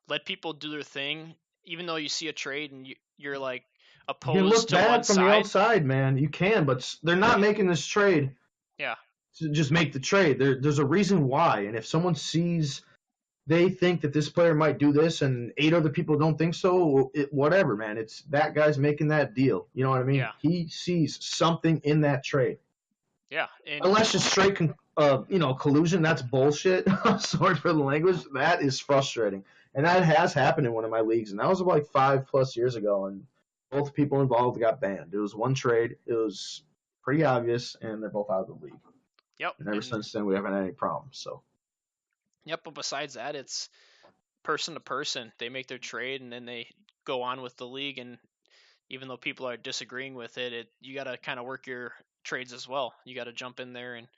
Let people do their thing, even though you see a trade and you're like opposed you can look to bad one from side. the outside, man. You can, but they're not making this trade. Yeah. To just make the trade. There's a reason why, and if someone sees they think that this player might do this and 8 other people don't think so, whatever, man. It's that guy's making that deal. You know what I mean? Yeah. He sees something in that trade. Yeah. Unless it's straight, collusion, that's bullshit. Sorry for the language. That is frustrating. And that has happened in one of my leagues, and that was like 5+ years ago, and both people involved got banned. It was one trade. It was pretty obvious, and they're both out of the league. Yep. And ever since then, we haven't had any problems. So. Yep, but besides that, it's person to person. They make their trade and then they go on with the league. And even though people are disagreeing with it, you got to kind of work your trades as well. You got to jump in there and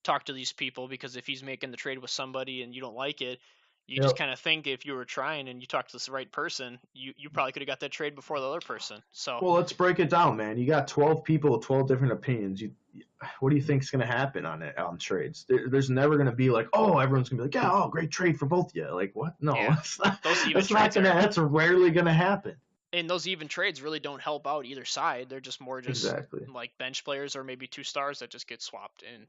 talk to these people, because if he's making the trade with somebody and you don't like it, you just kind of think if you were trying and you talked to the right person, you probably could have got that trade before the other person. So well, let's break it down, man. You got 12 people with 12 different opinions. What do you think is going to happen on trades? There's never going to be like, oh, everyone's going to be like, yeah, oh, great trade for both of you. Like, what? No, that's rarely going to happen. And those even trades really don't help out either side. They're just more like bench players or maybe 2 stars that just get swapped, and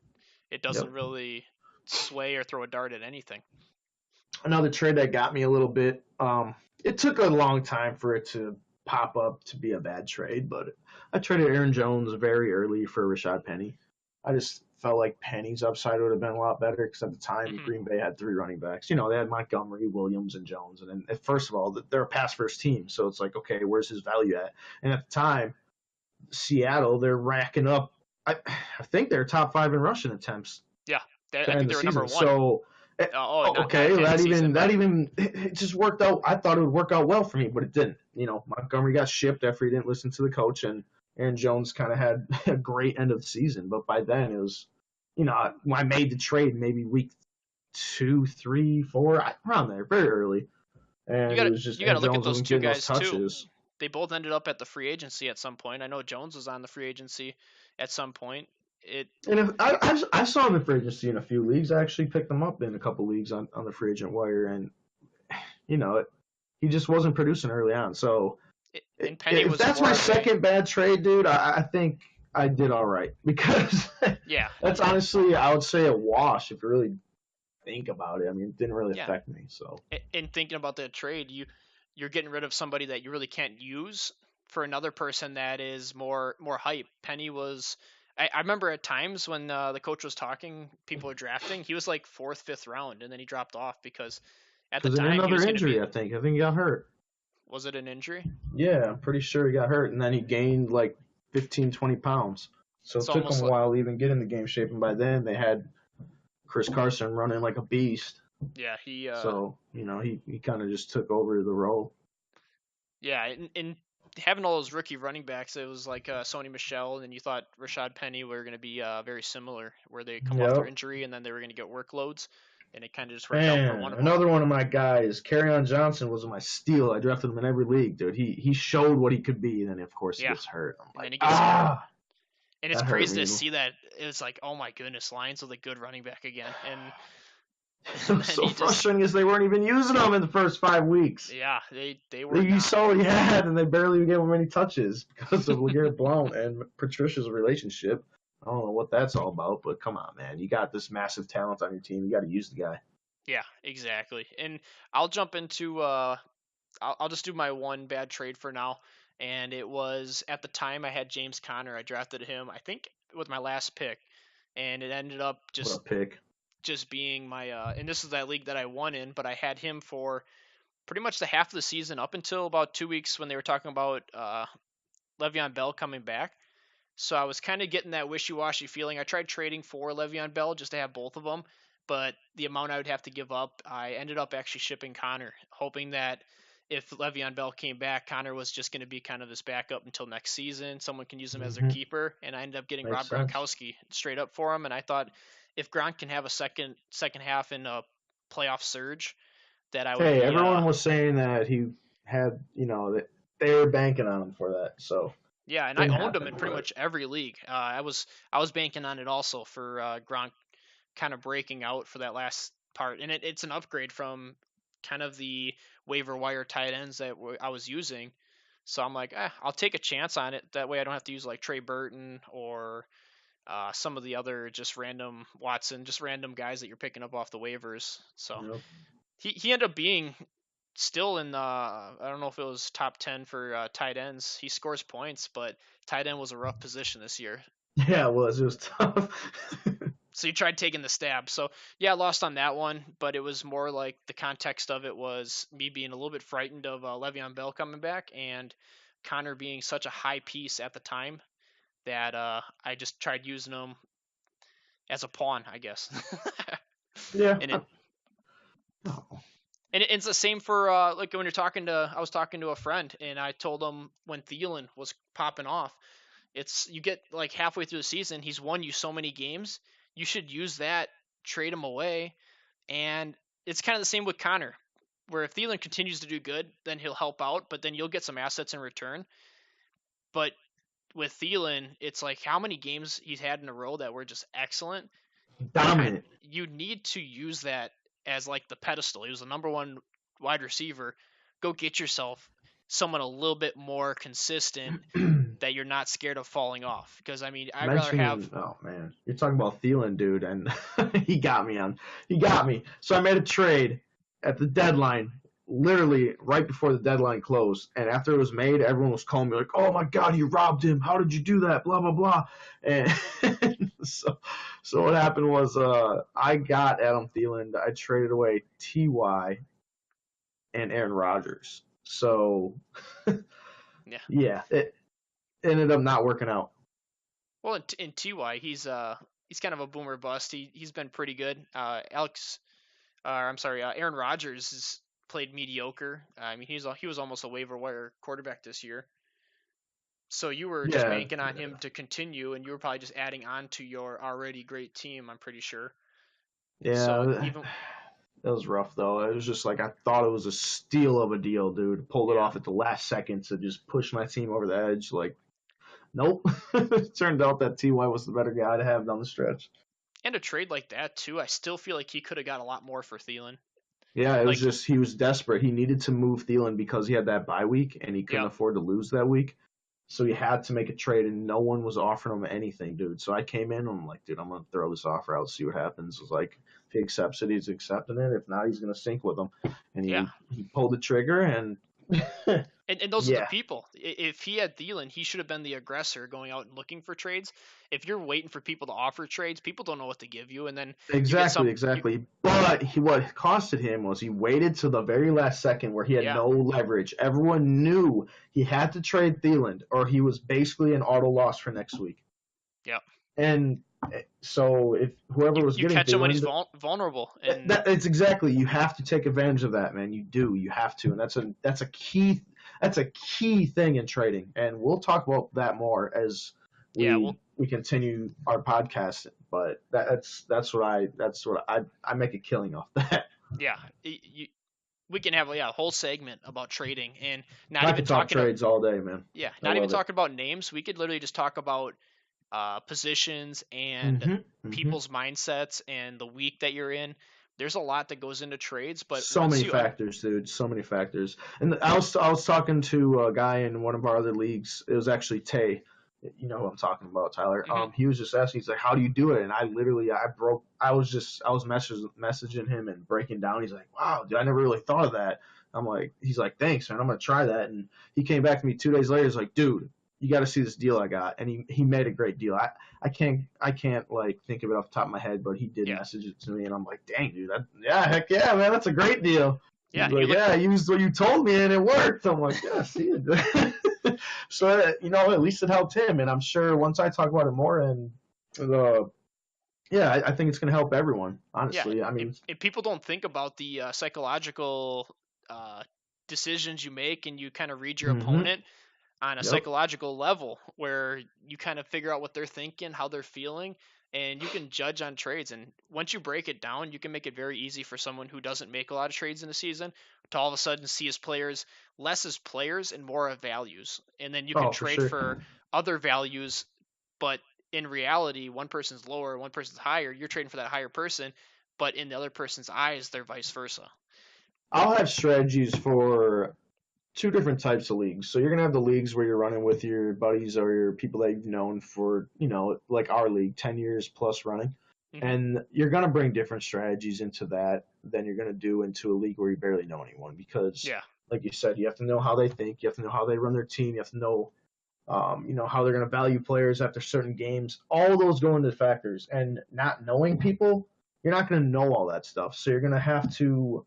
it doesn't really sway or throw a dart at anything. Another trade that got me a little bit, it took a long time for it to pop up to be a bad trade, but I traded Aaron Jones very early for Rashad Penny. I just felt like Penny's upside would have been a lot better, because at the time Green Bay had 3 running backs. You know, they had Montgomery, Williams, and Jones. And then, first of all, they're a pass-first team, so it's like, okay, where's his value at? And at the time, Seattle, they're racking up. I think they're top 5 in rushing attempts. Yeah, I think they were number 1. So. It just worked out. I thought it would work out well for me, but it didn't. You know, Montgomery got shipped after he didn't listen to the coach, and Aaron Jones kind of had a great end of the season. But by then it was, when I made the trade, maybe week 2, 3, 4, around there, very early. And you got to look at those 2 guys too. They both ended up at the free agency at some point. I know Jones was on the free agency at some point. I saw him in free agency in a few leagues. I actually picked him up in a couple leagues on the free agent wire, and he just wasn't producing early on. So if that's my second bad trade, dude, I think I did all right, because that's honestly, I would say, a wash if you really think about it. I mean, it didn't really affect me. So in thinking about that trade, you're getting rid of somebody that you really can't use for another person that is more hype. Penny was. I remember at times when the coach was talking, people were drafting. He was like 4th, 5th round, and then he dropped off because at the time another injury. I think he got hurt. Was it an injury? Yeah, I'm pretty sure he got hurt, and then he gained like 15, 20 pounds. So it took him a while to even get in the game shape, and by then they had Chris Carson running like a beast. Yeah, he. So he kind of just took over the role. Yeah, and having all those rookie running backs, it was like Sony Michel, and you thought Rashad Penny were going to be very similar, where they come off their injury and then they were going to get workloads, and it kind of just worked out for one of them. Another one of my guys, Kerryon Johnson, was my steal. I drafted him in every league, dude. He showed what he could be, and then of course he gets hurt. I'm like, hurt. And it's crazy to see that. It's like, oh my goodness, Lions with a good running back again, and. So frustrating is they weren't even using him in the first 5 weeks. Yeah, they were. You saw what he had, and they barely gave him any touches because of LeGarrette Blount and Patricia's relationship. I don't know what that's all about, but come on, man. You got this massive talent on your team. You got to use the guy. Yeah, exactly. And I'll jump into I'll just do my one bad trade for now. And it was, at the time, I had James Conner. I drafted him, I think, with my last pick. And it ended up just being my and this is that league that I won in, but I had him for pretty much the half of the season up until about 2 weeks when they were talking about Le'Veon Bell coming back. So I was kind of getting that wishy-washy feeling. I tried trading for Le'Veon Bell just to have both of them, but the amount I would have to give up, I ended up actually shipping Connor, hoping that if Le'Veon Bell came back, Connor was just going to be kind of this backup until next season. Someone can use him as their keeper, and I ended up getting Makes Rob sense. Gronkowski straight up for him. And I thought if Gronk can have a second half in a playoff surge, that I would. Hey, everyone was saying that he had, that they were banking on him for that. So yeah, and I owned him in pretty much every league. I was banking on it also for Gronk kind of breaking out for that last part, and it's an upgrade from kind of the waiver wire tight ends that I was using. So I'm like, I'll take a chance on it. That way I don't have to use like Trey Burton or some of the other just random Watson, just random guys that you're picking up off the waivers. So Yep. he ended up being still in I don't know if it was top 10 for tight ends. He scores points, but tight end was a rough position this year. Yeah, it was tough. So you tried taking the stab. So yeah, I lost on that one, but it was more like the context of it was me being a little bit frightened of Le'Veon Bell coming back and Connor being such a high piece at the time that I just tried using him as a pawn, I guess. Yeah. And it's the same for like when I was talking to a friend and I told him when Thielen was popping off, you get like halfway through the season, he's won you so many games. You should use that, trade him away, and it's kind of the same with Connor, where if Thielen continues to do good, then he'll help out, but then you'll get some assets in return. But with Thielen, it's like how many games he's had in a row that were just excellent. Dominant. You need to use that as like the pedestal. He was the number one wide receiver. Go get yourself someone a little bit more consistent that you're not scared of falling off. Because I'd rather have. Oh man, you're talking about Thielen, dude, and he got me. So I made a trade at the deadline, literally right before the deadline closed. And after it was made, everyone was calling me like, "Oh my God, you robbed him! How did you do that?" Blah blah blah. And so what happened was, I got Adam Thielen. I traded away Ty and Aaron Rodgers. So yeah, it ended up not working out. Well, in Ty, he's kind of a boomer bust. He's been pretty good. Aaron Rodgers has played mediocre. I mean, he was almost a waiver wire quarterback this year. So you were just banking on him to continue, and you were probably just adding on to your already great team. I'm pretty sure. Yeah, so that was rough though. It was just like I thought it was a steal of a deal, dude. Pulled it off at the last second to just push my team over the edge. Like, nope. It turned out that Ty was the better guy to have down the stretch. And a trade like that too, I still feel like he could have got a lot more for Thielen. Yeah, it was just he was desperate. He needed to move Thielen because he had that bye week and he couldn't afford to lose that week. So he had to make a trade, and no one was offering him anything, dude. So I came in and I'm like, dude, I'm going to throw this offer out, see what happens. It was like, if he accepts it, he's accepting it. If not, he's going to sink with him. And he pulled the trigger, and and those are the people. If he had Thielen, he should have been the aggressor going out and looking for trades. If you're waiting for people to offer trades, people don't know what to give you, and then exactly. But what costed him was he waited till the very last second where he had no leverage. Everyone knew he had to trade Thielen, or he was basically an auto loss for next week. Yeah. And so if whoever was getting catch him when he's vulnerable, and it's exactly, you have to take advantage of that, man. You have to, and that's a key thing in trading, and we'll talk about that more as we continue our podcast. But that's what I make a killing off that. Yeah, we can have a whole segment about trading, and not I even can talk trades all day, man. Yeah, not even talking about names. We could literally just talk about positions and people's mindsets and the week that you're in. There's a lot that goes into trades, but so many factors, dude. So many factors. And I was talking to a guy in one of our other leagues. It was actually Tay. You know who I'm talking about, Tyler. He was just asking. He's like, "How do you do it?" And I was messaging him and breaking down. He's like, "Wow, dude, I never really thought of that." He's like, "Thanks, man. I'm gonna try that." And he came back to me 2 days later. He's like, "Dude, you got to see this deal I got." And he made a great deal. I can't like think of it off the top of my head, but he did message it to me, and I'm like, "Dang, dude, heck yeah, man, that's a great deal." Yeah, like, I used what you told me and it worked. I'm like, "Yeah, see it." So at least it helped him, and I'm sure once I talk about it more, and the yeah, I think it's going to help everyone. Yeah, Honestly, I mean, if people don't think about the psychological uh, decisions you make, and you kind of read your hmm opponent on a yep. psychological level, where you kind of figure out what they're thinking, how they're feeling, and you can judge on trades. And once you break it down, you can make it very easy for someone who doesn't make a lot of trades in a season to all of a sudden see his players less as players and more of values. And then you can Oh, for trade sure. for other values, but in reality, one person's lower, one person's higher. You're trading for that higher person, but in the other person's eyes, they're vice versa. I'll have strategies for two different types of leagues. So you're gonna have the leagues where you're running with your buddies or your people that you've known for, like our league, 10 years plus running. Hmm. And you're gonna bring different strategies into that than you're gonna do into a league where you barely know anyone because, Yeah. like you said, you have to know how they think, you have to know how they run their team, you have to know, how they're gonna value players after certain games. All those go into factors, and not knowing people, you're not gonna know all that stuff. So you're gonna have to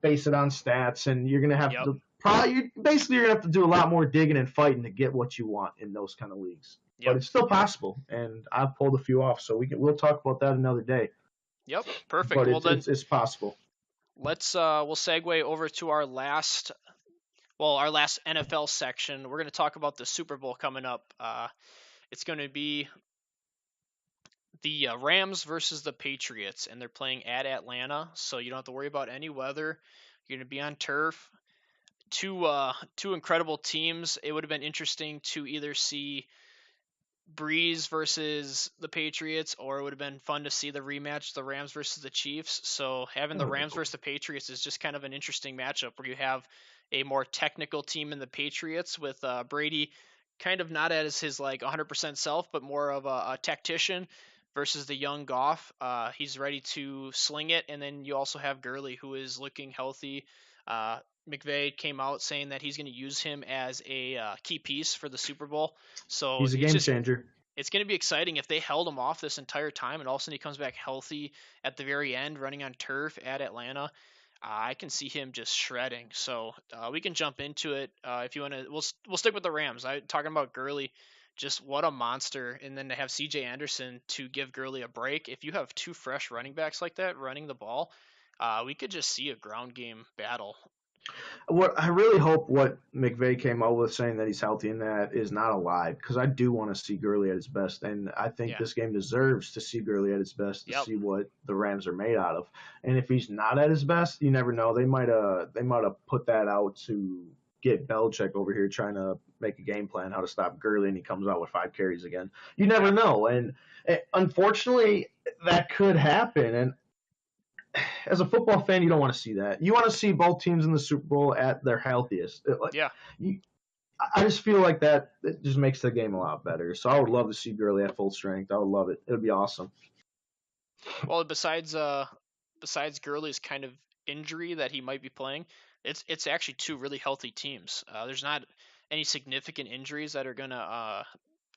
base it on stats, and you're gonna have Yep. to probably basically you're gonna have to do a lot more digging and fighting to get what you want in those kind of leagues. But Yep. it's still possible, and I've pulled a few off, so we'll talk about that another day. Yep. Perfect. But Well it's then, it's, it's possible. we'll segue over to our last NFL section. We're going to talk about the Super Bowl coming up. It's going to be the Rams versus the Patriots, and they're playing at Atlanta, so you don't have to worry about any weather. You're going to be on turf. Two incredible teams. It would have been interesting to either see Breeze versus the Patriots, or it would have been fun to see the rematch, the Rams versus the Chiefs. So having That the would have been Rams cool. versus the Patriots is just kind of an interesting matchup where you have a more technical team in the Patriots with Brady kind of not as his like 100% self, but more of a tactician versus the young Goff. He's ready to sling it, and then you also have Gurley who is looking healthy. Uh, McVay came out saying that he's going to use him as a key piece for the Super Bowl. So He's a game changer. it's going to be exciting if they held him off this entire time and all of a sudden he comes back healthy at the very end running on turf at Atlanta. I can see him just shredding. So we can jump into it if you want to. We'll stick with the Rams. Talking about Gurley, just what a monster, and then to have C.J. Anderson to give Gurley a break. If you have two fresh running backs like that running the ball, we could just see a ground game battle. What I really hope what McVay came up with saying that he's healthy and that is not a lie, because I do want to see Gurley at his best, and I think Yeah. this game deserves to see Gurley at his best to Yep. see what the Rams are made out of. And if he's not at his best, you never know. They might have put that out to get Belichick over here trying to make a game plan how to stop Gurley, and he comes out with 5 carries again. You never Yeah. know, and unfortunately, that could happen. And as a football fan, you don't want to see that. You want to see both teams in the Super Bowl at their healthiest. Yeah. I just feel like that it just makes the game a lot better. So I would love to see Gurley at full strength. I would love it. It would be awesome. Well, besides Gurley's kind of injury that he might be playing, it's actually two really healthy teams. There's not any significant injuries that are gonna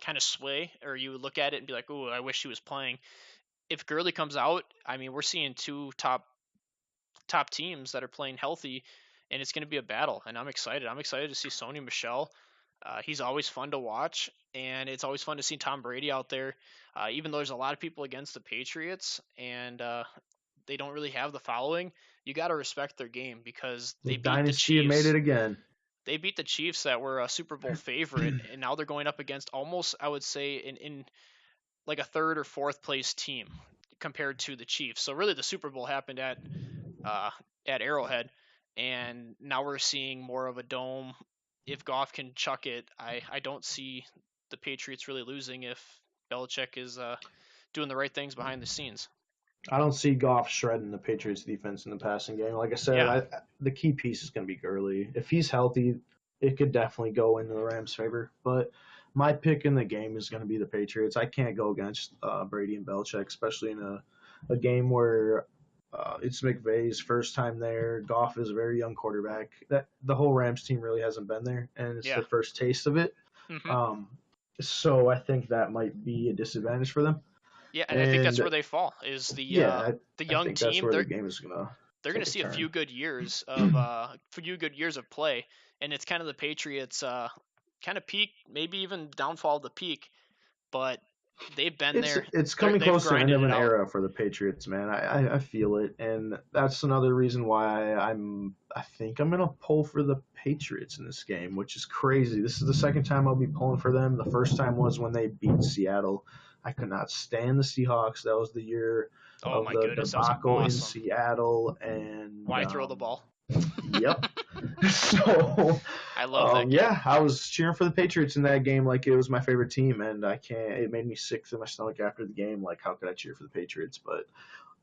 kind of sway, or you would look at it and be like, "Ooh, I wish he was playing." If Gurley comes out, I mean, we're seeing two top teams that are playing healthy, and it's going to be a battle. And I'm excited. I'm excited to see Sony Michel. He's always fun to watch, and it's always fun to see Tom Brady out there. Even though there's a lot of people against the Patriots, and they don't really have the following, you got to respect their game because The they beat the dynasty had made Chiefs. it again. They beat the Chiefs that were a Super Bowl favorite, and now they're going up against almost, I would say, in like a third or fourth place team compared to the Chiefs. So really, the Super Bowl happened uh, at Arrowhead, and now we're seeing more of a dome. If Goff can chuck it, I don't see the Patriots really losing if Belichick is doing the right things behind the scenes. I don't see Goff shredding the Patriots defense in the passing game. Like I said, Yeah, the key piece is going to be Gurley. If he's healthy, it could definitely go into the Rams' favor. But my pick in the game is going to be the Patriots. I can't go against Brady and Belichick, especially in a game where it's McVay's first time there. Goff is a very young quarterback. That the whole Rams team really hasn't been there, and it's yeah, their first taste of it. hmm Um, so I think that might be a disadvantage for them. yeah, and I think that's And where they fall. Is the yeah, the I young think that's team? where the They're game is gonna they're going take to a see a turn. few good years of play, and it's kind of the Patriots. kind of peak, maybe even downfall of the peak, but they've been there. It's coming They've close to the end grinded of it an out. era for the Patriots, man. I feel it, and that's another reason why I think I'm gonna pull for the Patriots in this game, which is crazy. This is the second time I'll be pulling for them. The first time was when they beat Seattle. I could not stand the Seahawks. That was the year Oh of my the goodness, that was debacle in awesome. Seattle, and Why throw the ball? yep. So, I love that game. yeah, I was cheering for the Patriots in that game like it was my favorite team, and I can't. It made me sick to my stomach after the game. Like, how could I cheer for the Patriots? But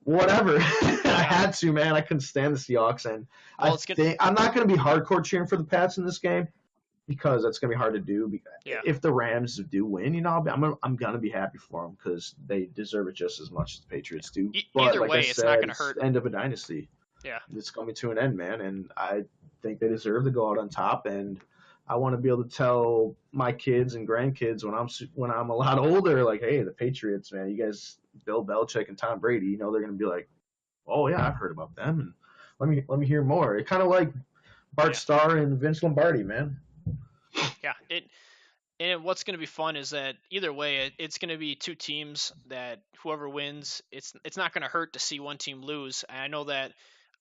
whatever, I had to, man. I couldn't stand the Seahawks, and Well, it's good. I'm not going to be hardcore cheering for the Pats in this game because that's going to be hard to do. Yeah. If the Rams do win, I'm going to be happy for them because they deserve it just as much as the Patriots do. But Either like way, I said, it's not going to hurt. End of a dynasty. Yeah. It's coming to an end, man, and I think they deserve to go out on top. And I want to be able to tell my kids and grandkids when I'm a lot older, like, hey, the Patriots, man, you guys, Bill Belichick and Tom Brady, they're going to be like, oh yeah, I've heard about them, and let me hear more. It kind of like Bart Starr and Vince Lombardi, man. Yeah, and what's going to be fun is that either way, it's going to be two teams that whoever wins, it's not going to hurt to see one team lose. And I know that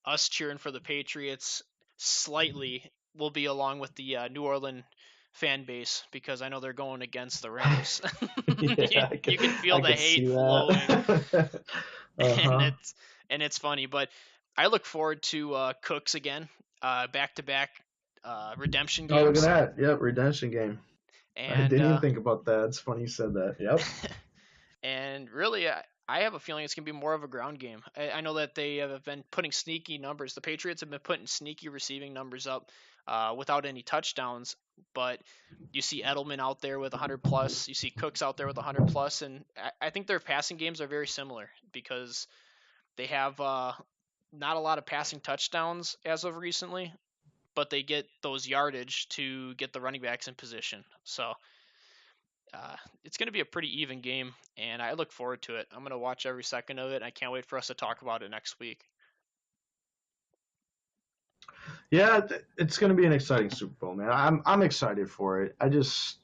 us cheering for the Patriots slightly will be along with the New Orleans fan base because I know they're going against the Rams. Yeah, you can feel the hate flowing, and it's funny. But I look forward to Cooks again, back to back redemption games. Oh, look at that! Yep, redemption game. And, I didn't even think about that. It's funny you said that. Yep. And really, I have a feeling it's going to be more of a ground game. I know that they have been putting sneaky numbers. The Patriots have been putting sneaky receiving numbers up without any touchdowns. But you see Edelman out there with 100 plus. You see Cooks out there with 100 plus, and I think their passing games are very similar because they have not a lot of passing touchdowns as of recently, but they get those yardage to get the running backs in position. So it's going to be a pretty even game, and I look forward to it. I'm going to watch every second of it. I can't wait for us to talk about it next week. Yeah, it's going to be an exciting Super Bowl, man. I'm excited for it. It's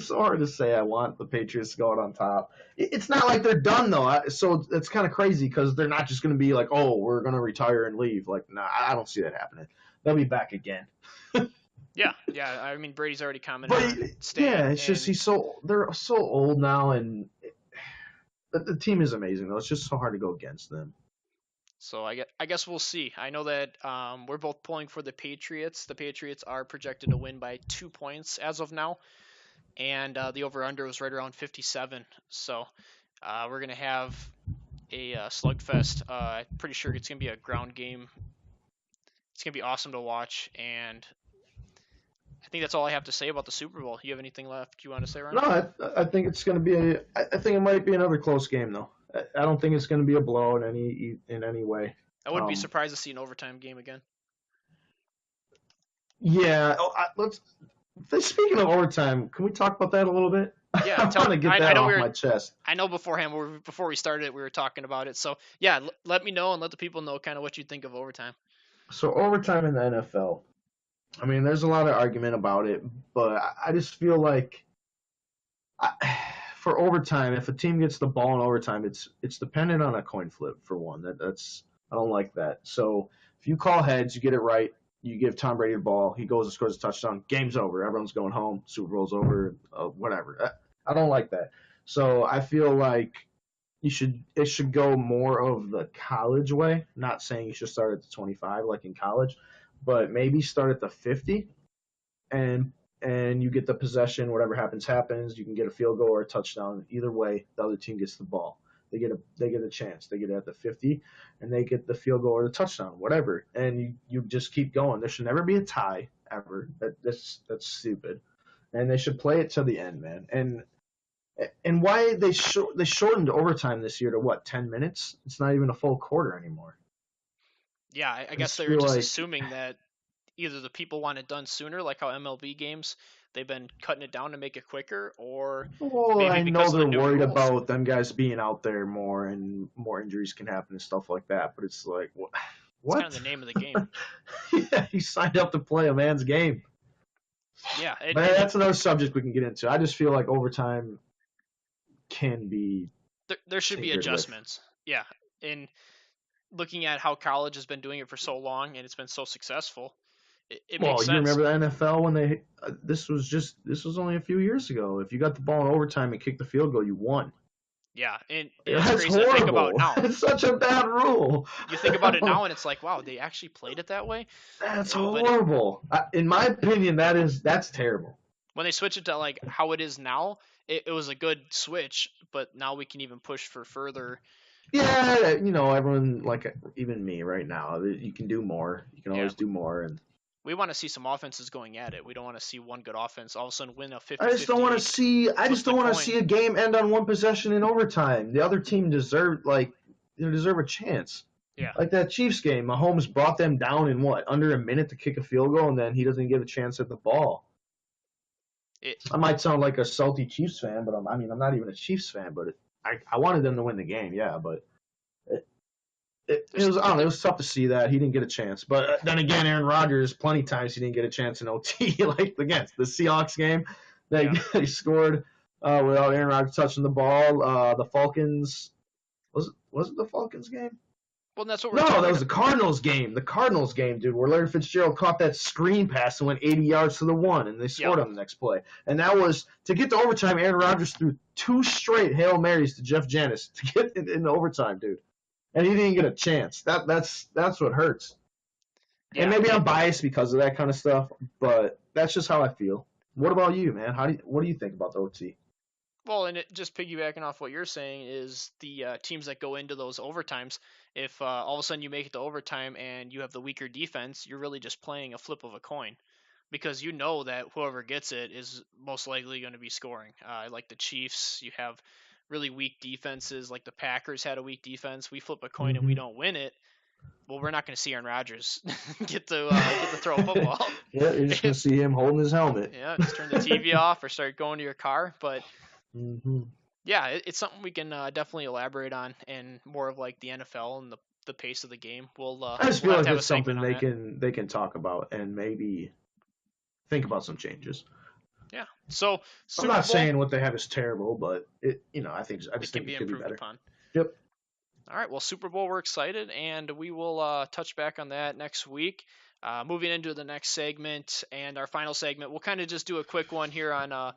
so hard to say I want the Patriots to go out on top. It's not like they're done though, so it's kind of crazy because they're not just going to be like, oh, we're going to retire and leave. Like, nah, I don't see that happening. They'll be back again. Yeah. I mean, Brady's already commented on staying. Yeah, it's just they're so old now, and the team is amazing though. It's just so hard to go against them. So I guess we'll see. I know that we're both pulling for the Patriots. The Patriots are projected to win by 2 points as of now, and the over/under was right around 57. So we're gonna have a slugfest. Pretty sure it's gonna be a ground game. It's gonna be awesome to watch, and I think that's all I have to say about the Super Bowl. You have anything left you want to say, Ryan? No, I think it's going to be I think it might be another close game though. I don't think it's going to be a blow in any way. I wouldn't be surprised to see an overtime game again. Yeah, speaking of overtime, can we talk about that a little bit? Yeah, I want to get that off my chest. I know before we started, we were talking about it. So yeah, let me know and let the people know kind of what you think of overtime. So overtime in the NFL. I mean, there's a lot of argument about it, but I just feel like for overtime, if a team gets the ball in overtime, it's dependent on a coin flip for one. That's I don't like that. So if you call heads, you get it right. You give Tom Brady the ball, he goes and scores a touchdown. Game's over. Everyone's going home. Super Bowl's over. Whatever. I don't like that. So I feel like it should go more of the college way. Not saying you should start at the 25 like in college, but maybe start at the 50 and you get the possession. Whatever happens, happens. You can get a field goal or a touchdown. Either way, the other team gets the ball. They get a chance. They get it at the 50, and they get the field goal or the touchdown, whatever. And you just keep going. There should never be a tie ever. That's stupid. And they should play it to the end, man. And why they shortened overtime this year to what, 10 minutes? It's not even a full quarter anymore. Yeah, I guess they were just assuming that either the people want it done sooner, like how MLB games, they've been cutting it down to make it quicker, or maybe I because know they're worried rules. about them guys being out there more and more injuries can happen and stuff like that. But it's like, what? It's kind of the name of the game. Yeah, he signed up to play a man's game. Yeah, But that's another subject we can get into. I just feel like overtime can be there should be adjustments. Yeah, and looking at how college has been doing it for so long and it's been so successful, it makes sense. You remember the NFL when they this was only a few years ago. If you got the ball in overtime and kicked the field goal, you won. Yeah, and that's it's crazy horrible. to think about now. It's such a bad rule. You think about it now, and it's like, wow, they actually played it that way. That's horrible. In my opinion, that's terrible. When they switch it to like how it is now, it was a good switch, but now we can even push for further. Yeah, everyone, like even me right now, you can do more. You can always do more, and we want to see some offenses going at it. We don't want to see one good offense all of a sudden win a 50-50. I just don't want to see a game end on one possession in overtime. The other team deserve a chance. Yeah. Like that Chiefs game, Mahomes brought them down in under a minute to kick a field goal, and then he doesn't get a chance at the ball. I might sound like a salty Chiefs fan, but I'm not even a Chiefs fan, but I wanted them to win the game, yeah, but it was tough to see that. He didn't get a chance. But then again, Aaron Rodgers, plenty of times he didn't get a chance in OT, like against the Seahawks game. They scored without Aaron Rodgers touching the ball. The Falcons, was it the Falcons game? Well, that's what we're talking about. No, that was the Cardinals game. The Cardinals game, dude, where Larry Fitzgerald caught that screen pass and went 80 yards to the one, and they scored on the next play. And that was, to get to overtime, Aaron Rodgers threw 2 straight Hail Marys to Jeff Janis to get in overtime, dude. And he didn't get a chance. That's what hurts. Yeah, and maybe I'm biased because of that kind of stuff, but that's just how I feel. What about you, man? What do you think about the OT? Well, and just piggybacking off what you're saying is the teams that go into those overtimes, if all of a sudden you make it to overtime and you have the weaker defense, you're really just playing a flip of a coin, because you know that whoever gets it is most likely going to be scoring. Like the Chiefs, you have really weak defenses. Like the Packers had a weak defense. We flip a coin and we don't win it. Well, we're not going to see Aaron Rodgers get to throw a football. Yeah, you're just going to see him holding his helmet. Yeah, just turn the TV off or start going to your car. But yeah, it's something we can definitely elaborate on, and more of like the NFL and the pace of the game. I just feel like it's something they can talk about and maybe think about some changes. Yeah. So I'm not saying what they have is terrible, but I just think it could be better. Upon. Yep. All right. Well, Super Bowl, we're excited, and we will touch back on that next week. Moving into the next segment and our final segment, we'll kind of just do a quick one here on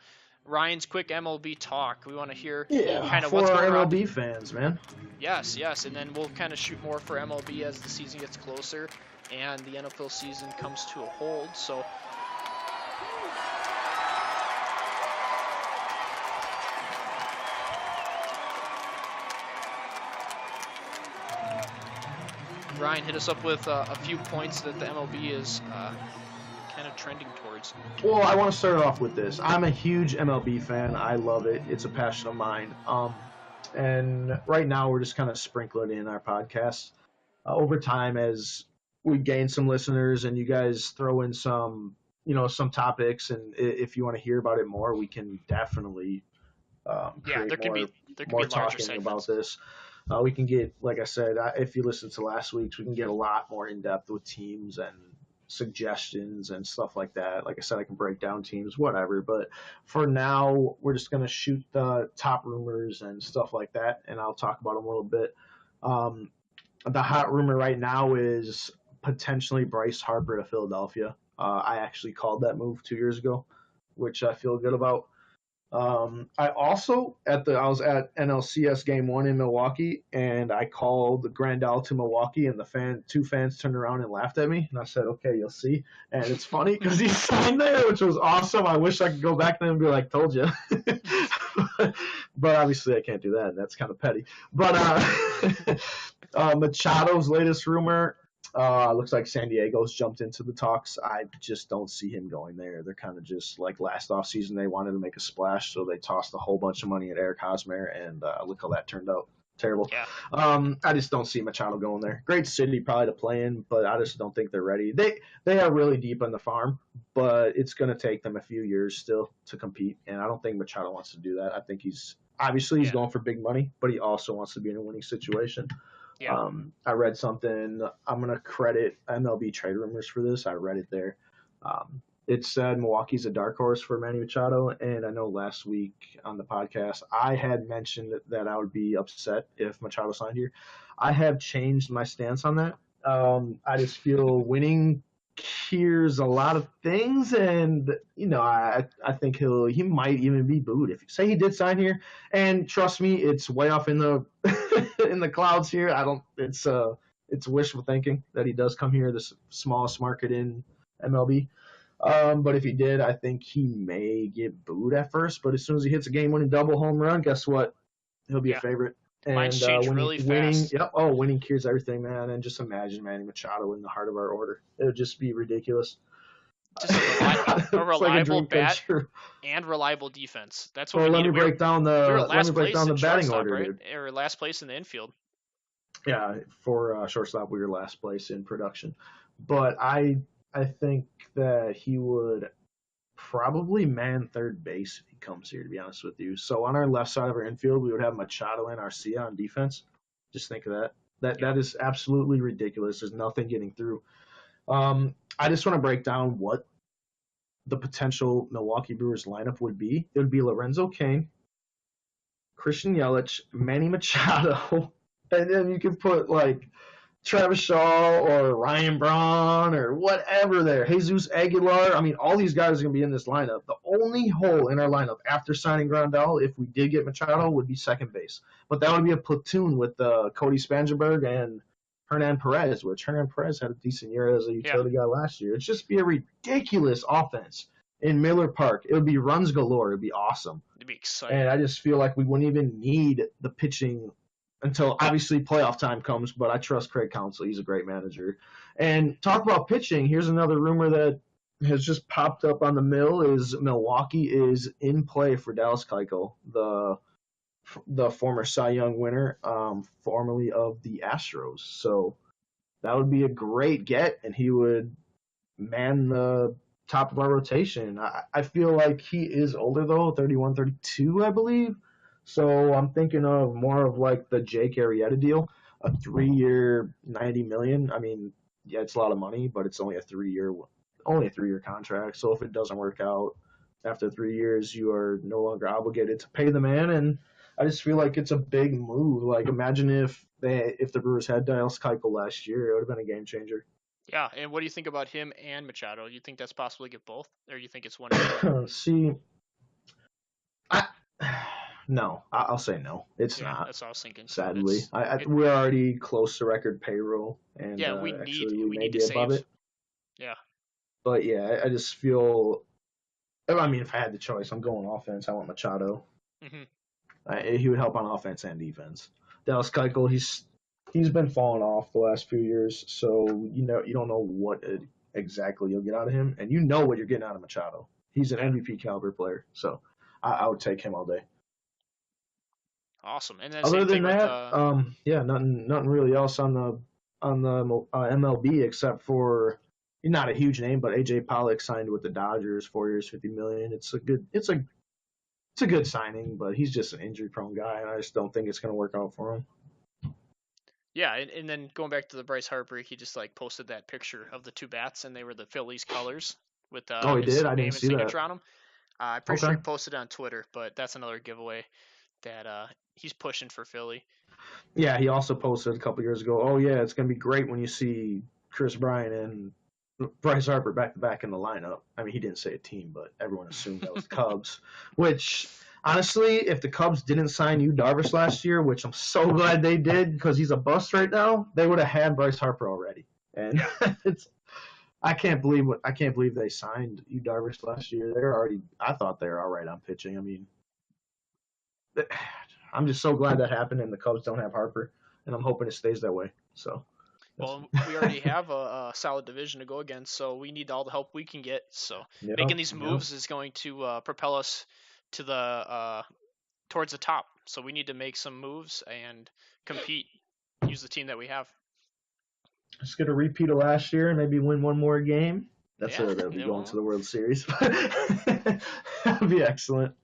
Ryan's quick MLB talk. We want to hear kind of what's going on. For MLB fans, man. Yes, and then we'll kind of shoot more for MLB as the season gets closer and the NFL season comes to a hold. So. Ryan, hit us up with a few points that the MLB is kind of trending towards. Well, I want to start off with this. I'm a huge MLB fan. I love it. It's a passion of mine. And right now we're just kind of sprinkling in our podcast. Over time, as we gain some listeners and you guys throw in some topics, and if you want to hear about it more, we can definitely there could be talking about this. We can get, like I said, if you listen to last week's, we can get a lot more in depth with teams and suggestions and stuff like that. Like I said, I can break down teams, whatever. But for now, we're just going to shoot the top rumors and stuff like that, and I'll talk about them a little bit. The hot rumor right now is potentially Bryce Harper to Philadelphia. I actually called that move 2 years ago, which I feel good about. I also I was at NLCS Game 1 in Milwaukee, and I called Grandal to Milwaukee, and two fans turned around and laughed at me, and I said, "Okay, you'll see." And it's funny because he signed there, which was awesome. I wish I could go back to him and be like, "Told you," but obviously I can't do that. That's kind of petty. But Machado's latest rumor. Looks like San Diego's jumped into the talks. I just don't see him going there. They're kind of just like last offseason, they wanted to make a splash, so they tossed a whole bunch of money at Eric Hosmer, and look how that turned out. Terrible. Yeah. I just don't see Machado going there. Great city probably to play in, but I just don't think they're ready. They are really deep on the farm, but it's going to take them a few years still to compete, and I don't think Machado wants to do that. I think he's going for big money, but he also wants to be in a winning situation. Yeah. I read something. I'm going to credit MLB trade rumors for this. I read it there. it said Milwaukee's a dark horse for Manny Machado, and I know last week on the podcast I had mentioned that I would be upset if Machado signed here. I have changed my stance on that. I just feel winning cures a lot of things, and I think he might even be booed if say he did sign here. And trust me, it's way off in the in the clouds here. I don't. It's wishful thinking that he does come here, the smallest market in MLB. But if he did, I think he may get booed at first. But as soon as he hits a game-winning double home run, guess what? He'll be a favorite. Mine's changed really fast. Winning cures everything, man. And just imagine Manny Machado in the heart of our order. It would just be ridiculous. Just a reliable bat and reliable defense. That's what we need. Let me break down the batting order, right? Or last place in the infield. Yeah, for shortstop, we were last place in production. But I think that he would probably man third base if he comes here, to be honest with you. So on our left side of our infield, we would have Machado and Arcia on defense. Just think of that. That is absolutely ridiculous. There's nothing getting through. I just want to break down what the potential Milwaukee Brewers lineup would be. It would be Lorenzo Cain, Christian Yelich, Manny Machado, and then you could put like Travis Shaw or Ryan Braun or whatever there. Jesus Aguilar. I mean, all these guys are going to be in this lineup. The only hole in our lineup after signing Grandal, if we did get Machado, would be second base. But that would be a platoon with Cody Spangenberg and Hernan Perez, which Hernan Perez had a decent year as a utility guy last year. It'd just be a ridiculous offense in Miller Park. It would be runs galore. It'd be awesome. It'd be exciting. And I just feel like we wouldn't even need the pitching until obviously playoff time comes, but I trust Craig Counsell. He's a great manager. And talk about pitching, here's another rumor that has just popped up on the mill is Milwaukee is in play for Dallas Keuchel, the former Cy Young winner, formerly of the Astros. So that would be a great get, and he would man the top of our rotation. I feel like he is older, though, 31, 32, I believe. So I'm thinking of more of like the Jake Arrieta deal, a 3-year, $90 million. I mean, yeah, it's a lot of money, but it's only a 3-year contract. So if it doesn't work out after 3 years, you are no longer obligated to pay the man. And I just feel like it's a big move. Like, imagine if the Brewers had Dallas Keuchel last year, it would have been a game changer. Yeah, and what do you think about him and Machado? You think that's possible to get both, or you think it's one? See, no, I'll say no. It's not. That's what I was thinking. Sadly, we're already close to record payroll, and we need be to above save. it. Yeah, but yeah, I just feel. I mean, if I had the choice, I'm going offense. I want Machado. Mm-hmm. He would help on offense and defense. Dallas Keuchel, he's been falling off the last few years, so you don't know what exactly you'll get out of him, and you know what you're getting out of Machado. He's an MVP caliber player, so I would take him all day. Awesome. And then other than that, nothing really else on the MLB except for not a huge name, but AJ Pollock signed with the Dodgers, 4 years, $50 million. It's a good signing, but he's just an injury-prone guy, and I just don't think it's going to work out for him. Yeah, and then going back to the Bryce Harper, he just like posted that picture of the two bats, and they were the Phillies colors with he did. I didn't see signature on them. I'm pretty sure he posted it on Twitter, but that's another giveaway that he's pushing for Philly. Yeah, he also posted a couple years ago, oh yeah, it's going to be great when you see Chris Bryant and Bryce Harper back-to-back in the lineup. I mean, he didn't say a team, but everyone assumed that was the Cubs, which honestly, if the Cubs didn't sign Yu Darvish last year, which I'm so glad they did because he's a bust right now, they would have had Bryce Harper already. And I can't believe they signed Yu Darvish last year. I thought they were all right on pitching. I mean, I'm just so glad that happened, and the Cubs don't have Harper, and I'm hoping it stays that way. So. Well, we already have a solid division to go against, so we need all the help we can get. So making these moves is going to propel us to the towards the top. So we need to make some moves and compete. Use the team that we have. Just get a repeat of last year and maybe win one more game. That's they'll be going to the World Series. That'd be excellent.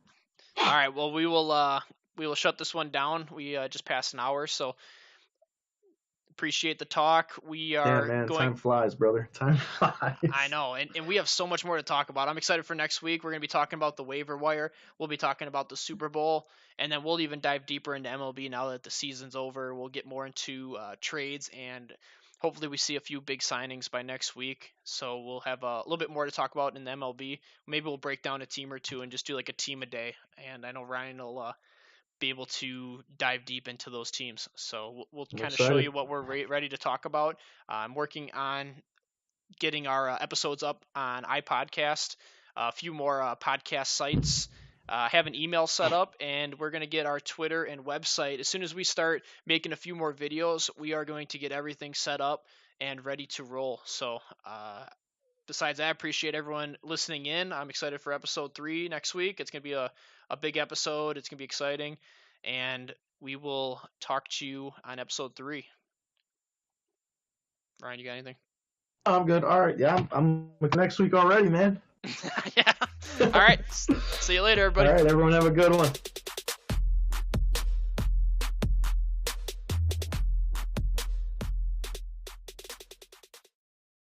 All right. Well, we will shut this one down. We just passed an hour, so Appreciate the talk. We are Time flies, brother. Time flies. I know, and we have so much more to talk about. I'm excited for next week. We're going to be talking about the waiver wire. We'll be talking about the Super Bowl, and then we'll even dive deeper into MLB now that the season's over. We'll get more into trades, and hopefully we see a few big signings by next week. So we'll have a little bit more to talk about in the MLB. Maybe we'll break down a team or two and just do like a team a day. And I know Ryan will be able to dive deep into those teams. So we'll kind of show you what we're ready to talk about. I'm working on getting our episodes up on iPodcast, a few more podcast sites. Have an email set up, and we're going to get our Twitter and website. As soon as we start making a few more videos, we are going to get everything set up and ready to roll. So besides that, I appreciate everyone listening in. I'm excited for episode 3 next week. It's going to be a big episode. It's going to be exciting. And we will talk to you on episode 3. Ryan, you got anything? I'm good. All right. Yeah, I'm with next week already, man. Yeah. All right. See you later, everybody. All right, everyone have a good one.